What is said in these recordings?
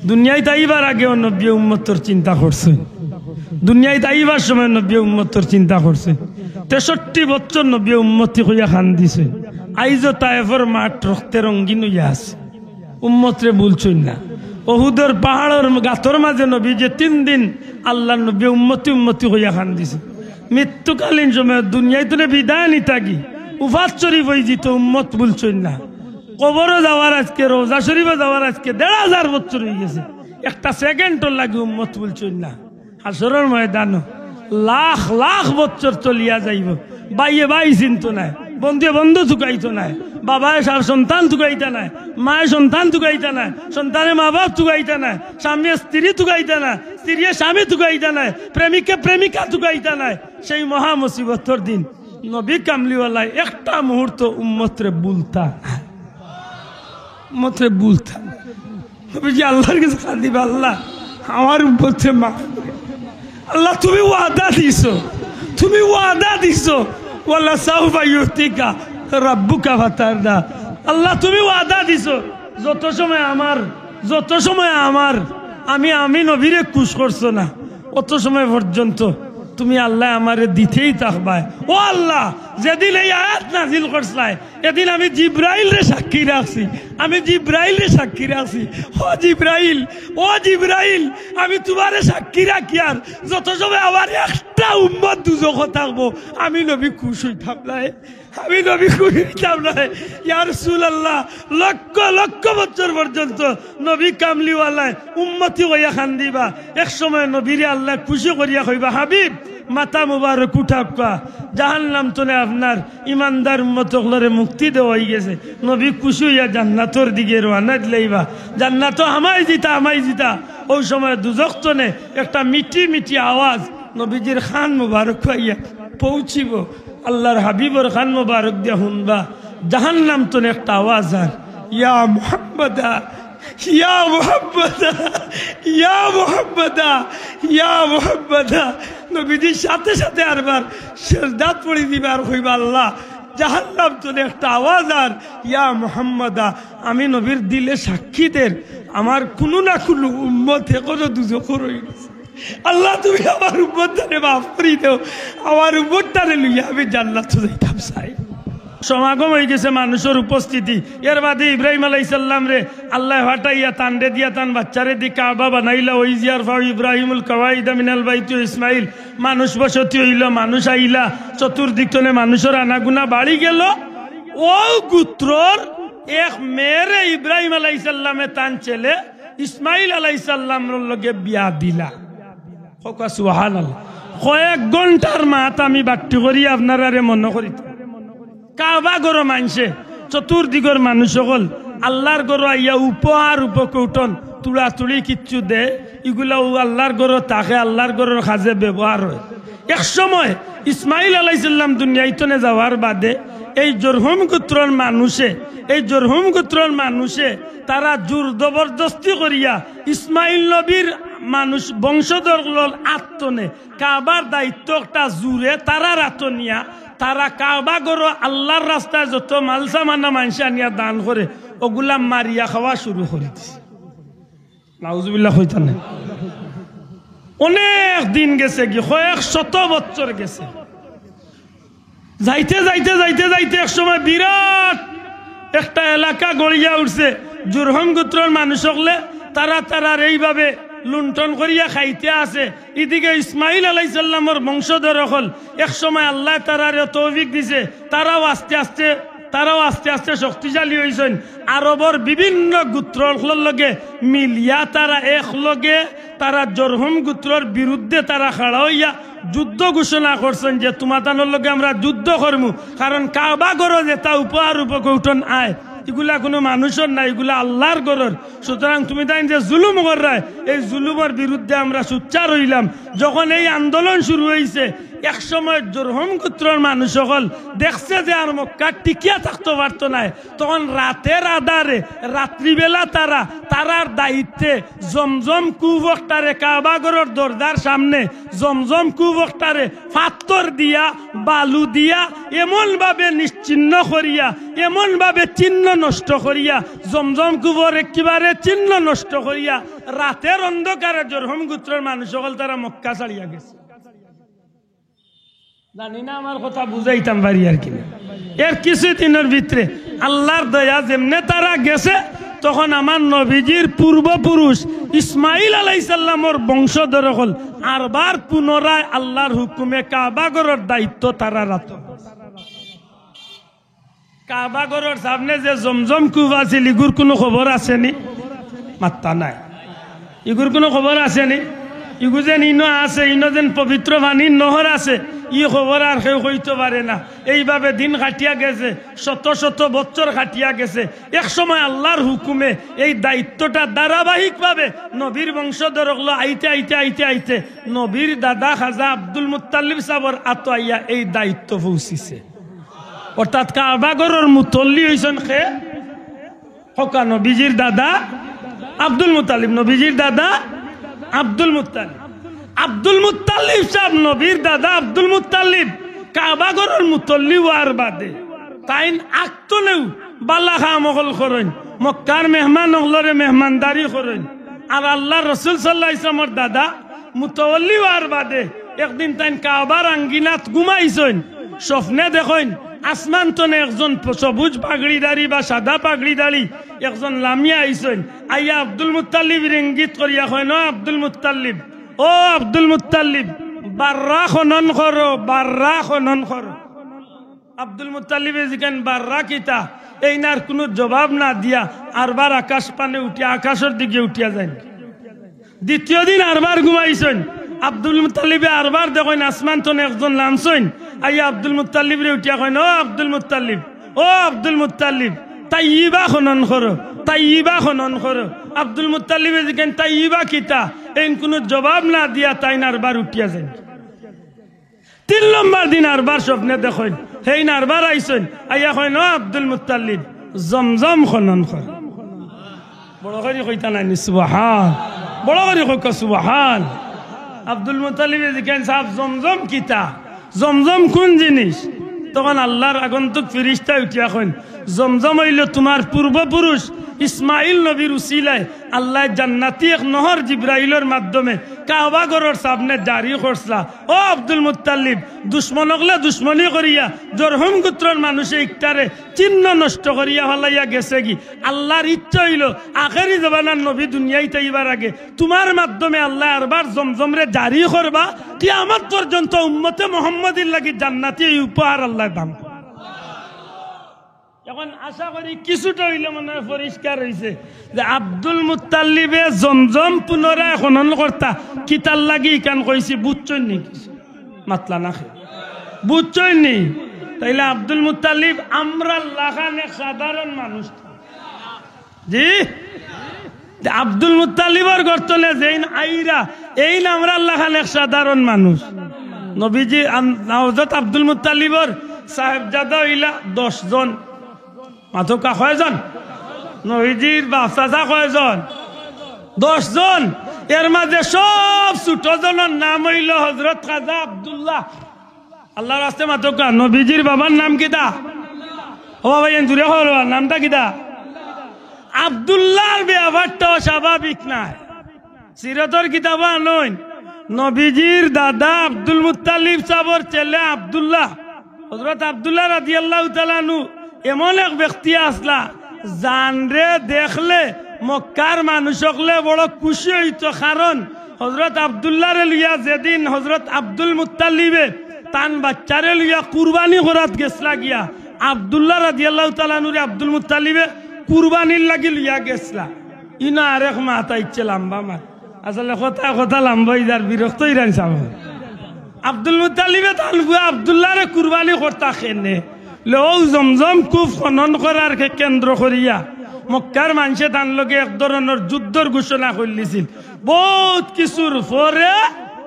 দুনিয়ায় তাইবার আগে নবী উম্মতর চিন্তা করছে, দুনিয়ায় তাইবার সময় নবী উম্মতর চিন্তা করছে। 63 বছর নবী উম্মতি হইয়া খান দিছে। আইজো তায়েফের মাঠ রক্তে রঙ্গিন হইয়া আছে, উম্মতরে বলছই না। ওহুদের পাহাড়ের গাতর মাঝে নবী যে 3 দিন আল্লাহ নবী উম্মতি হইয়া খান দিছে। মৃত্যুকালীন সময় দুনিয়ায় তো বিদায় নি থাকি উফাত শরীফ হয়ে যেত, উম্মত বলছই না। কবরও যাওয়ার আজকে, রোজা শরীফে যাওয়ার আজকে 1500 বছর হয়ে গেছে, একটা সেকেন্ডর লাগে উম্মত বলছই না। হাসরের ময়দান লাখ লাখ বছর চলিয়া যাইব, বাইয়ে বাই চিন্ত নাই, বন্ধুয়ে বন্ধু চুকাইতো নাই, বাবায় সন্তান চুকাইতা নাই, মায়ের সন্তান চুকাইতা নাই, সন্তানে মা বাপ চুকাইতা নাই, স্বামী স্ত্রী চুকাইতা নাই, স্ত্রী স্বামী চুকাইতা নাই, প্রেমিকা প্রেমিকা চুকাইতা নাই। সেই মহা মুসিবতর দিন নবী কামলিওয়ালা একটা মুহূর্ত উম্মতরে বুলতা, উম্মতরে বুলতা। নবীজি আল্লাহর কাছে কাঁদিবা, আল্লাহ আমার উম্মতরে মাফ করে। আল্লাহ তুমি ওয়াদা দিছো, তুমি ওয়াদা দিছো, ওয়াল্লাহ সাউফা ইউতিকা রাব্বুকা ফাতারদা। আল্লাহ তুমি ওয়াদা দিছো, যত সময় আমার আমি নবীরে খুশ করছো না, অত সময় পর্যন্ত তুমি আল্লাহ আমারে দিতেই থাকবা। ও আল্লাহ, যেদিন এই আয়াত নাজিল করছলাই এদিন আমি জিব্রাইল রে সাক্ষী রাখছি, আমি জিব্রাইল রে সাক্ষী রাখছি। ও জিব্রাইল আমি তোমারে সাক্ষী রাখি, আর যত সময় আমার একটা উম্মত দুজখ থাকবো আমি নবী খুশ হইতাম না, আমি নবী খুশ হইতাম না। ইয়া রাসূলুল্লাহ, লক্ষ লক্ষ বছর পর্যন্ত নবী কামলিওয়ালায় উম্মতি হইয়া খান দিবা। এক সময় নবীরে আল্লাহ খুশি করিয়া কইবা, হাবিব মাথা মুবারক উঠাবা, জাহান্নাম তোনে আপনার ইমানদার উম্মতগুলোরে মুক্তি দেওয়া হয়ে গেছে। নবী খুশি হইয়া জান্নাতর দিকে রওনা দিলাইবা, জান্নাত আমায় জিতা। ওই সময় দুজখ তোনে একটা মিটি মিটি আওয়াজ নবীজির খান মুবারক হইয়া পৌঁছিব। আল্লাহর হাবিবর খান মুবারক দিয়া শুনবা, জাহান্নাম তোনে একটা আওয়াজ, আর ইয়া মুহাম্মাদা ইয়া মুহাম্মাদা ইয়া মুহাম্মাদা ইয়া মুহাম্মাদা। নবীজির সাথে সাথে আরবার সিজদাত পড়ে দিবা আর কইবা, আল্লাহ জাহান্নাম তোনে একটা আওয়াজ, আর ইয়া মুহাম্মাদা। আমি নবীর দিলে সাক্ষীদের আমার কোনো না কোনো উম্মত এখনো দুজখর হয়ে গেছে। আল্লাহ তুমি আমার উম্মতটারে মাফ করে দাও, আমার উম্মতটারে লইয়া আমি জান্নাতে যাইতাম চাই। সমাগম হয়ে গেছে মানুষের উপস্থিতি। এর বাদে ইব্রাহিম আলাইহিস সালাম রে আল্লাহ হটাইয়া তান্ডে দিয়া তান বাচ্চারে দি কাবা বানাইলা। ওই জিয়ার ফাও ইব্রাহিমুল কাওয়াইদা মিনাল বাইতি ইসমাইল। মানুষ বসতি হইল, মানুষ আইলা, চতুর্দিক তলে মানুষের আনাগুনা বাড়ি গেল। ও গোত্রর এক মেয়েরে ইব্রাহিম আলাইহিস সালামে তান ছেলে ইসমাইল আলাইহিস সালামের লগে বিয়া দিলা। সুবহানাল্লাহ। কয়েক ঘন্টার মাত আমি বাট্টি করি আপনারা মনে করি, কাবা গর মানছে চতুর্দিগর মানুষ সকল আল্লাহর গর আইয়া উপহার উপকৌটন তুড়া তুড়ি কিচ্ছু দে, এগুলা আল্লাহর গর তাকে আল্লাহর গরের কাজে ব্যবহার হয়। এক সময় ইসমাইল আলাইহিস সালাম দুনিয়াইতনে যাওয়ার বাদে এই জরহুম গোত্রের মানুষে তারা জোর জবরদস্তি করিয়া ইসমাইল নবীর মানুষ বংশধর আত্মনে কাবার দায়িত্ব একটা জুড়ে তারা রাতনিয়া তারা কাবা গরো আল্লাহর রাস্তায় যত মালসা মানা মানুষ আনিয়া দান করে ওগুলা মারিয়া খাওয়া শুরু করে দিছে। নাউজুবিল্লাহ হইতান। অনেক দিন গেছে, কি কয়েক শত বছর গেছে। যাইতে যাইতে যাইতে যাইতে এক সময় বিরাট একটা এলাকা গড়িয়া উঠছে। জুরহম গোত্রের মানুষ হলে তারা এইভাবে লুণ্ঠন করিয়া খাইতে আছে। এদিকে ইসমাইল আলাইহিস সালামের বংশধর হল। এক সময় আল্লাহ তারারে তৌফিক দিছে, তারাও আস্তে আস্তে শক্তিশালী হয়েছেন। আরবর বিভিন্ন গোত্রর লগে মিলিয়া তারা এক লগে তারা জরহুম গোত্রর বিরুদ্ধে তারা খাড়া হইয়া যুদ্ধ ঘোষণা করছেন যে তোমাদের লগে আমরা যুদ্ধ করবো, কারণ কাবা গড় যেটা উপহার উপকৌটন আয় এগুলা কোনো মানুষের না, এগুলা আল্লাহর গড়র। সুতরাং তুমি তাই যে জুলুম করায় এই জুলুমের বিরুদ্ধে আমরা সোচ্চার হইলাম। যখন এই আন্দোলন শুরু হয়েছে এক সময় জুরহুম গোত্রের মানুষ সকল দেখছে যে আর মক্কা টিকিয়া থাকতে পারতো না, তখন রাতের আধারে রাত্রিবেলা তারার দায়িত্বে জমজম কুবকটারে কাবাগরের দরজার সামনে জমজম কুবকটারে পাথর দিয়া বালু দিয়া এমন ভাবে নিশ্চিহ্ন করিয়া, এমন ভাবে চিহ্ন নষ্ট করিয়া, জমজম কুবর একেবারে চিহ্ন নষ্ট করিয়া রাতের অন্ধকারে জুরহুম গোত্রের মানুষ সকল তারা মক্কা ছাড়িয়া গেছে। জানি না আমার কথা বুঝাইতাম পারি আর কি। এর কিছুদিনের ভিতরে আল্লাহর দয়া যেমনে তারা গেছে, তখন আমার নবীজির পূর্বপুরুষ ইসমাইল আলাইহিস সালামের বংশধর হল আরবার পুনরায় আল্লাহর হুকুমে কাবাগরের দায়িত্ব তারা রাত। কাবাগরের সামনে যে জমজম কুব আছিল, ইগুর কোনো খবর আসেনি? মাত্তা নাই। ইগুর কোনো খবর আসেনি? ইগু যেন ইনো আছে, ইনো যেন পবিত্র পানির নহর আছে, ই খবর আর কেউ হইতে পারে না। এইভাবে দিন কাটিয়া গেছে, শত শত বছর কাটিয়া গেছে। এক সময় আল্লাহর হুকুমে এই দায়িত্বটা ধারাবাহিকভাবে নবীর বংশধর আইতে আইতে আইতে আইতে নবীর দাদা খাজা আব্দুল মুত্তালিব সাবর আতো আইয়া এই দায়িত্ব পৌঁছিছে। অর্থাৎ কাবাগরের মুতল্লি হইছেন খে হকা নবীজির দাদা আব্দুল মুত্তালিব, নবীজির দাদা আব্দুল মুত্তালিব। আব্দুল মুত্তালিব সাহেব নবীর দাদা আব্দুল মুত্তালিব কাবাগরের মুতল্লি হওয়ার বাদে তাইন আক্তলেও বালা খামকল করেন, মক্কার মেহমান হলরে মেহমানদারি করেন। আর আল্লাহ রসুল সাল্লাল্লাহু আলাইহি ওয়াসাল্লামের দাদা মুতওয়াল্লি হওয়ার বাদে একদিন তাইন কাবার আঙ্গিনাত ঘুমাইছেন, স্বপ্নে দেখেন আসমান তনে একজন সবুজ পাগড়িদারি বা সাদা পাগড়িদারি একজন লামিয়া আইছেন। আইয়া আব্দুল মুত্তালিব ইঙ্গিত করিয়া কয়, ন আব্দুল মুত্তালিব, ও আব্দুল মুত্তালিব, বাররা খনন করো, বাররা খনন করো। আব্দুল মুত্তালিবে জিজ্ঞান বাররা কিতা? এই নার কোনো জবাব না দিয়া আরবার আকাশ পানে উঠিয়া আকাশের দিকে উঠিয়া যায়। দ্বিতীয় দিন আরবার ঘুমাইছেন। আব্দুল মুত্তালিবে আরবার দেখেন আসমান তনে একজন লামছেন। আইয়া আব্দুল মুত্তালিব রে উঠিয়া কয়, ও আব্দুল মুত্তালিব, ও আব্দুল মুত্তালিব, তাইয়্যিবা খনন করো, তাইয়্যিবা খনন করো। আব্দুল মুত্তালিবে জিজ্ঞান তাইয়্যিবা কিতা? এই কোনো জবাব না দিয়া তাই আরবার উঠিয়া যায়। 3 নম্বর দিন আরবার স্বপ্নে দেখেন হেই আরবার আইছেন। আইয়া কয়, ন আব্দুল মুত্তালিব, জমজম খনন কর। বড় করে কইতা নাই সুবহান, বড় করে কইক সুবহান। আব্দুল মুত্তালিবে জিজ্ঞান সাহেব জমজম কিতা? জমজম কোন জিনিস? তখন আল্লাহর আগন্তুক ফেরেশতা উঠিয়া কইন, জমজম হইল তোমার পূর্বপুরুষ ইসমাইল নবীর উসিলায় আল্লাহ জান্নাতি এক নহর জিব্রাইলের মাধ্যমে কাবাগরের সামনে জারি করছলা। ও আব্দুল মুত্তালিব, দুশ্মনকলে দুশ্মনী করিয়া জুরহুম গোত্রের মানুষে ইকটারে চিহ্ন নষ্ট করিয়া ফেলাইয়া গেছে কি। আল্লাহর ইচ্ছা হইল আখেরি জবানার নবী দুনিয়াইতে আইবার আগে তোমার মাধ্যমে আল্লাহ আরবার জমজমরে জারি করবা, কিয়ামত পর্যন্ত উম্মতে মুহাম্মাদির লাগি জান্নাতি উপহার আল্লাহ দান। এখন আশা করি কিছুটা হইলে মনে হয় পরিষ্কার হয়েছে যে আব্দুল মুত্তালিবে জমজম পুনরায় খনন কর্তা কিতার লাগি কান কইছি বুঝছই নি? মাতলা না বুঝছই নি? তাইলে আব্দুল মুত্তালিব আমরা লাগান এক সাধারণ মানুষ। জি, আব্দুল মুত্তালিবর গর্তনে যেইন আইরা এই আমরা লাগান এক সাধারণ মানুষ। নবীজি হযরত আব্দুল মুত্তালিবর সাহেবজাদা হইলা 10 জন। মাথকা কয়জন? নবীজির বাপ চাচা কয়জন? 10 জন। এর মাঝে সব ছোট জনের নাম হইল হযরত খাজা আব্দুল্লাহ। আল্লাহর রাস্তে মাথকা নবীজির বাবার নাম কিতা? ও ভাই জুড়ে হল নামটা কিতা? আব্দুল্লাহর ব্যবহারটাও স্বাভাবিক নাই। সিরাতের কিতাব আনইন নবীজির দাদা আব্দুল মুত্তালিব সাবর ছেলে আব্দুল্লাহ, হযরত আব্দুল্লাহ রাদিয়াল্লাহু তাআলা আনহু এমন এক ব্যক্তি আসলা জানরে দেখলে মক্কার মানুষ সকলে বড় খুশি হইতো। কারণ হযরত আব্দুল্লাহরে লইয়া যেদিন হযরত আব্দুল মুত্তালিবে তান বাচ্চারে লইয়া কুরবানি করাত গেছলা গিয়া, আব্দুল্লাহ রাদিয়াল্লাহু তাআলা আনহু আব্দুল মুত্তালিবে কুরবানির লাগি লইয়া গেছলা। ইনা আরেক মাথা ইচ্ছে লম্বা মাত, আসলে কথা কথা লম্বা যার বিরক্ত ইরান সাহেব। আব্দুল মুত্তালিবে তান আব্দুল্লাহরে কুরবানি করতা খেনে লো জমজম খুব খনন করার কেন্দ্র করিয়া মক্কার মানুষে তার লগে এক ধরনের যুদ্ধর ঘোষণা করলিছিল। বহুত কিছুর পরে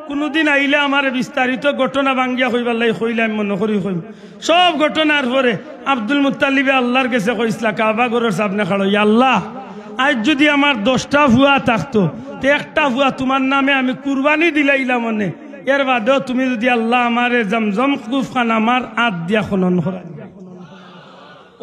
কোনোদিন আইলে আমার বিস্তারিত ঘটনা ভাঙ্গিয়া কইবার লাই কইলাম মনে করি কইম সব ঘটনার পরে আব্দুল মুত্তালিবে আল্লাহর কাছে কইসলা কাবা ঘরের সামনে খাড়ো আল্লাহ আজ যদি আমার 10টা ভুয়া থাকতো তে একটা ভুয়া তোমার নামে আমি কুরবানি দিলাইলাম মনে এর বাদেও তুমি যদি আল্লাহ আমারে জমজম কুফ খান আমার আদ দিয়া খনন করা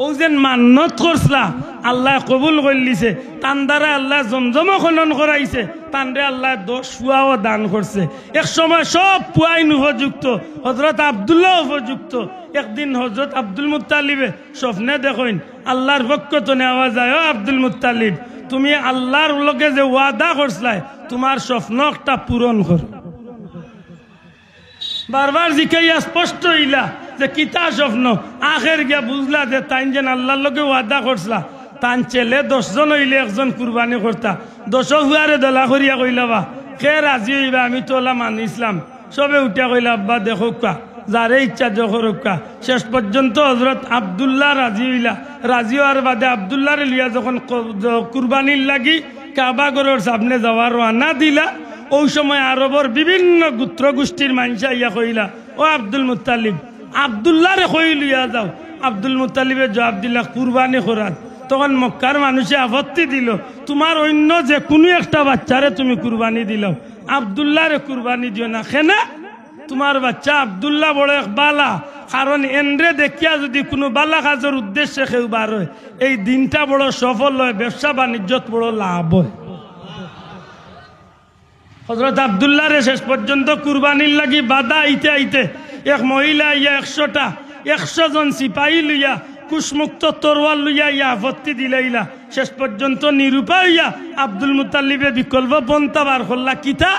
ও যেন মান্নত করছলা আল্লাহ কবুল করলিছে তান দ্বারা আল্লাহ জমজমও খনন করাইছে তানরে আল্লাহ 10 পুয়াও দান করছে এক সময় সব পুয়াইন উপযুক্ত হযরত আব্দুল্লাহ উপযুক্ত একদিন হযরত আব্দুল মুত্তালিবে স্বপ্নে দেখেন আল্লাহর পক্ষ থেকে আওয়াজ যায় ও আব্দুল মুত্তালিব তুমি আল্লাহর লগে যে ওয়াদা করছলাই তোমার স্বপ্ন একটা পূরণ করো বারবার জিকাইয়া স্পষ্ট হইলা যে কিতা স্বপ্ন আখের গিয়া বুঝলা যে তাই যেন আল্লাহর লগে ওয়াদা করছলা তান ছেলে 10 জন হইলে একজন কুরবানি করতা 10 হুয়ারে দলা করিয়া কইলা বা কে রাজি হইবা আমি তো ওলা মানিসলাম সবে উঠিয়া কইলা আব্বা দেখো কা যারে ইচ্ছা জহরকা শেষ পর্যন্ত হযরত আব্দুল্লাহ রাজি হইলা রাজি হওয়ার বাদে আব্দুল্লাহরে লিয়া যখন কুরবানির লাগি কাবা ঘরের সামনে যাওয়ার রওনা দিলা ওই সময় আরবর বিভিন্ন গোত্র গোষ্ঠীর মানুষ ইয়া কইলা ও আব্দুল মুত্তালিব আব্দুল্লাহরে কই লিয়া যাও আব্দুল মুত্তালিবে জবাব দিলা কুরবানি করার তখন মক্কার মানুষে আপত্তি দিল তোমার অন্য যে কোনো একটা বাচ্চারে তুমি কুরবানি দিলাও আব্দুল্লাহরে কুরবানি দিও না কেনা তোমার বাচ্চা আব্দুল্লাহ বড় এক বালা কারণ এন্দ্রে দেখিয়া যদি কোনো বালা কাজের উদ্দেশ্যে কেউ বার হয় এই দিনটা বড় সফল হয় ব্যবসা বাণিজ্যত বড় লাভ হয় হযরত আব্দুল্লাহরে শেষ পর্যন্ত কুরবানির লাগি বাধা আইতে আইতে এক মহিলা ইয়া 100 জন সিপাহী লইয়া কুশমুক্ত তরোয়াল লইয়া ইয়া আপত্তি দিলাইলা শেষ পর্যন্ত নিরুপায় হইয়া আব্দুল মুত্তালিবে বিকল্প পন্থা বার করলা কিতা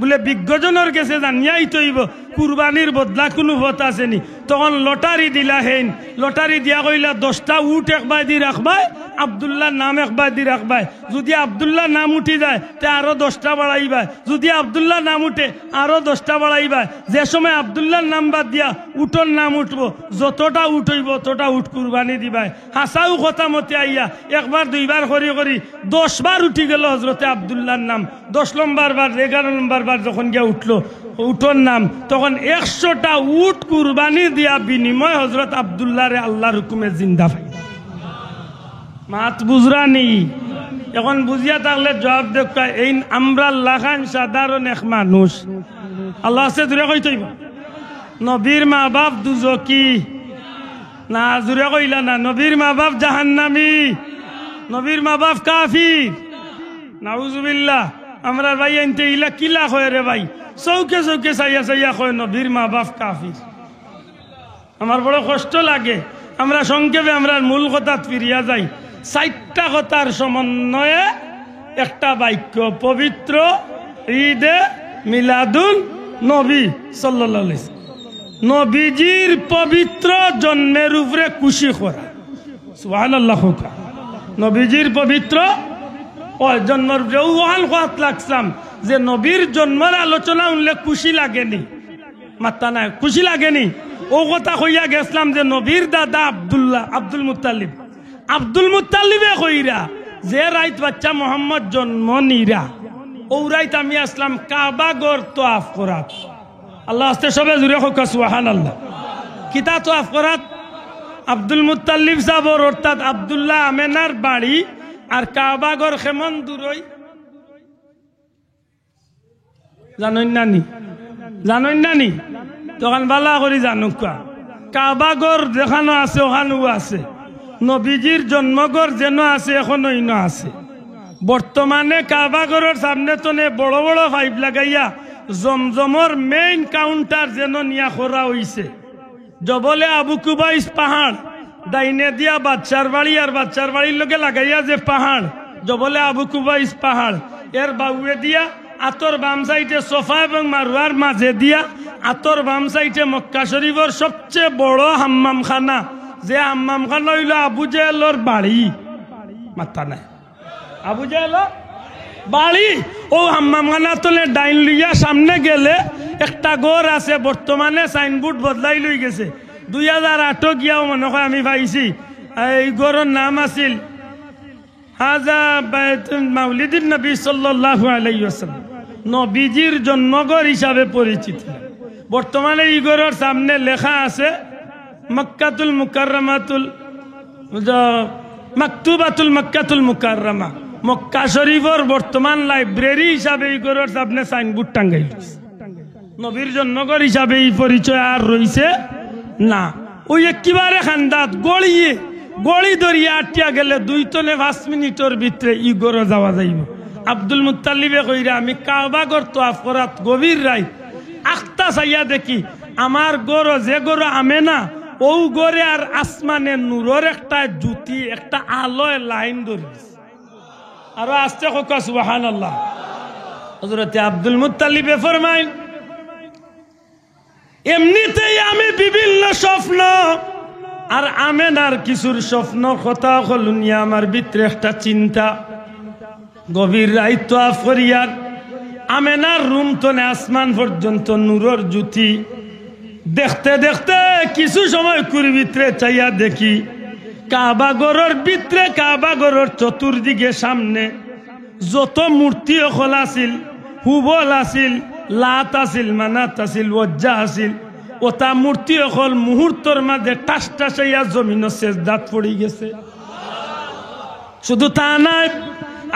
বলে বিজ্ঞজনের কাছে জানিয়াই তৈব কুরবানির বদলা কোনো পথ আসেনি তখন লটারি দিলা হেন লটারি দিয়া কইলা 10টা উট একবার দি রাখবাই আব্দুল্লাহর নাম একবার দি রাখবাই যদি আব্দুল্লাহ নাম উঠি যায় তে আরো 10টা বাড়াইবাই যদি আব্দুল্লাহ নাম উঠে আরো 10টা বাড়াইবাই যে সময় আব্দুল্লাহর নাম বাদ দিয়া উটর নাম উঠবো যতটা উঠ হইব ততটা উঠ কুরবানি দিবাই হাসাও কথা মতে আইয়া একবার দুইবার করি করি 10 বার উঠি গেল হযরতে আব্দুল্লাহর নাম 10 নম্বর বার 11 নম্বর বার যখন গিয়া উঠলো উঠোর নাম তখন 100টা উট কুরবানি দিয়া বিনিময় হযরত আব্দুল্লাহরে আল্লাহর হুকুমে জিন্দা পাই মাত বুঝরানি এখন বুঝিয়া থাকলে জবাব দেখা এই আমরা লাখান সাধারণ এক মানুষ আল্লাহ আছে দূরে কই তৈব নবীর মা বাপ দুজকি না জুড়ে কইলা না নবীর মা বাপ জাহান্নামী নবীর মা বাপ কাফির নাউজুবিল্লাহ আমরা ভাই আনতে ইলা কিলা হয় রে ভাই চৌকে চৌকে চাইয়া চাইয়া কয় নবীর মা বাপ কাফির আমার বড় কষ্ট লাগে আমরা সংক্ষেপে আমরা মূল কথা ফিরিয়া যাই 4টা কথার সমন্বয়ে একটা বাক্য পবিত্র ঈদে মিলাদুন নবী সাল্লাল্লাহু আলাইহি নবীজির পবিত্র জন্মের উপরে খুশি করা সুবহানাল্লাহ নবীজির পবিত্র জন্মের ওয়ান কথা লাগছাম যে নবীর জন্মের আলোচনা উনলে খুশি লাগেনি মাত্তা নাই খুশি লাগেনি ও কথা কইয়া গেছিলাম যে নবীর দাদা আব্দুল মুত্তালিবে কইরা যে রাইত বাচ্চা মোহাম্মদ জন্ম নিরা ও রাইত আমি আসলাম কাবা ঘর তোয়াফ করাত আল্লাহ আস্তে সবে জুড়ে হোক সুবহানাল্লাহ কিতা তোয়াফ করাত আব্দুল মুত্তালিব সাহর অর্থাৎ আব্দুল্লাহ আমেনার বাড়ি আর কাবা ঘর কেমন দূরই জানেন নানি তখন বালা করি জানুক কাবা ঘর যেখানে আছে ওখানেও আছে নবীজির জন্মঘর যেন আছে এখনো ইনো আছে বর্তমানে কাবা ঘরের সামনে তো বড় বড় পাইপ লাগাইয়া জমজমর মেইন কাউন্টার যেন নিয়া করা হইছে জবলে আবু কুবাইস পাহাড় ডাইনে দিয়া বাচ্চার বাড়ি আর বাচ্চার বাড়ির লোকে লাগাইয়া যে পাহাড় জবলে আবু কুবাইস পাহাড় এর বাউয়ে দিয়া আতর বাম সাইডে সোফা এবং মারওয়ার মাঝে দিয়া আতর বাম সাইডে মক্কা শরীফের সবচেয়ে বড় হাম্মাম খানা যে হাম্মাম খানা হইল আবু জেহেলের বাড়ি মাথা নাই আবু জেহেলের বাড়ি ও হাম্মাম খানা তোলে ডাইন লইয়া সামনে গেলে একটা ঘর আছে বর্তমানে সাইনবোর্ড বদলাই লই গেছে 2008 গিয়াও মনে হয় আমি পাইছি এই ঘরের নাম আছিল হাজা বাইতুল মাউলিদুন নবী সাল্লাল্লাহু আলাইহি ওয়াসাল্লাম নবীজির জন্মঘর হিসাবে পরিচিত। বর্তমানে এই ঘরের সামনে লেখা আছে মক্কাতুল মুকাররমাতুল মাকতুবাতুল মক্কাতুল মুকাররমা, মক্কা শরীফের বর্তমান লাইব্রেরি হিসাবে এই ঘরের সামনে সাইনবোর্ড টাঙ্গাইল। নবীর জন্মঘর হিসাবে এই পরিচয় আর রইছে না। ওই একেবারে খান্দাত গড়ি দরিয়া আটিয়া গেলে 2 থেকে 5 মিনিটের ভিতরে ই ঘরে যাওয়া যাইব। আব্দুল মুত্তালিবে কইরা আমি কাবা ঘর তওয়াফ করাত গভীর রাত আখতা চাইয়া দেখি আমার গড় যে গড় আমে না ও গড়ে আর আসমানে নূরের একটা জ্যোতি একটা আলোয় লাইন ধরিস। আর আস্তে হোক সুবহানাল্লাহ। হযরত আব্দুল মুত্তালিবে ফরমাইন এমনিতেই আমি বিভিন্ন স্বপ্ন আর আমেনার কিছুর স্বপ্ন কথা হলুনিয়া আমার ভিতরে একটা চিন্তা। গভীর রাত তওয়াফ করিয়ার আমেনার রুম তনে আসমান পর্যন্ত নূরের জ্যোতি দেখতে দেখতে কিছু সময় কুর ভিতরে চাইয়া দেখি কাবা ঘরের ভিতরে কাবা ঘরের চতুর্দিকে সামনে যত মূর্তি অকল আছিল, হুবল আছিল, লাত আছিল, মানাত আছিল, ওজ্জা আছিল, ওটা মূর্তি অকল মুহূর্তর মাঝে টাস টাসাইয়া জমিন সেজদাত পড়ি গেছে। শুধু তা নাই,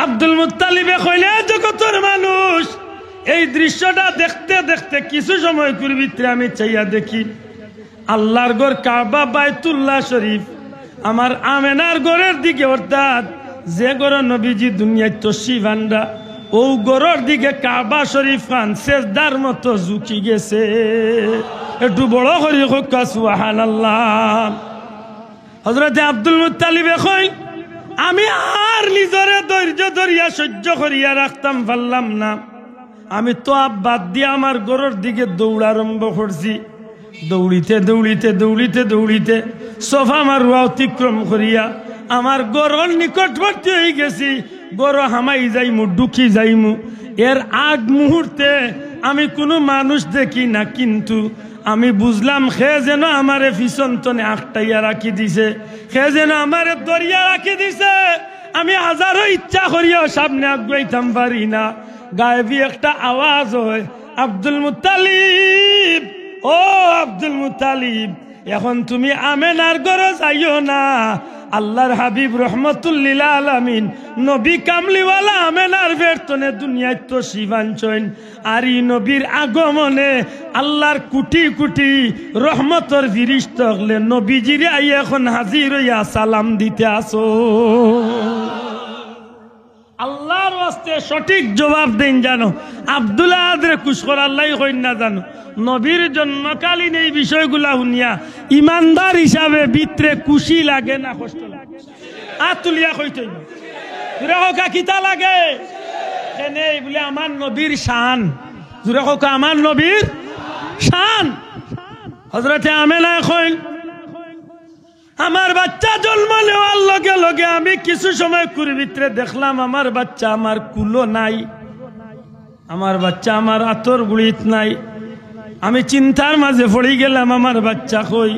আব্দুল মুত্তালিবে কইলে জগতের মানুষ এই দৃশ্যটা দেখতে দেখতে কিছু সময় কুর ভিতরে আমি চাইয়া দেখি আল্লাহর ঘর কাবা বাইতুল্লাহ শরীফ আমার আমেনার ঘরের দিকে, অর্থাৎ যে ঘর নবীজি দুনিয়ায় তশরিফ আনরা ও ঘরের দিকে কাবা শরীফ খান সেজদার মতো ঝুঁকি গেছে। একটু বড় করি হোক সুবহানাল্লাহ। হযরত আব্দুল মুত্তালিবে কই আমি আর নিজরে ধৈর্য ধরিয়া সহ্য করিয়া রাখতাম পারলাম না। আমি তো বাদ দিয়ে আমার ঘরের দিকে দৌড় আরম্ভ করছি। দৌড়িতে দৌড়িতে দৌড়িতে দৌড়িতে সোফা মারুয়া অতিক্রম করিয়া আমার ঘরের নিকটবর্তী হয়ে গেছি। গরু হামাই যাইমু, ঢুকি যাইমু। এর আগ মুহূর্তে আমি কোনো মানুষ দেখি না, কিন্তু আমি বুঝলাম সে যেন আমারে পিছন তনে আটটাইয়া রাখি দিছে, সে যেন আমারে দরিয়া রাখি দিছে। আমি হাজারো ইচ্ছা করিয়াও সামনে আগাইতাম পারি না। গায়েবী একটা আওয়াজ হয়, আব্দুল মুত্তালিব, ও আব্দুল মুত্তালিব, এখন তুমি আমেনার ঘরে যাইও না। আল্লাহর হাবিব রহমতুল লিল আলামিন নবী কামলিওয়ালা আমেনার বেরতনে দুনিয়ায় তো শিবাঞ্চন। আর এই নবীর আগমনে আল্লাহর কোটি কোটি রহমতর ফিরিস্ত হলে নবীজিরে আই এখন হাজির হইয়া সালাম দিতে আসো। আল্লাহর ওয়াস্তে সঠিক জবাব দেন জানো। আব্দুল্লাহ আদরে কুশকর আল্লাহ কইন না জানো। নবীর জন্মকালীন এই বিষয়গুলা শুনিয়া ইমানদার হিসাবে ভিতরে খুশি লাগে না কষ্ট লাগে? আতুলিয়া কইতে জুড়ে হোকা কিতা লাগে কেনে বলে আমার নবীর শান। জুড়ে হোকা আমার নবীর শান। হযরতে আমেনা কইন আমার বাচ্চা জন্ম নেওয়ার লগে লগে আমি কিছু সময় কুর ভিতরে দেখলাম আমার বাচ্চা আমার কুলো নাই, আমার বাচ্চা আমার আতর গুড়িত নাই। আমি চিন্তার মাঝে পড়ে গেলাম আমার বাচ্চা কই।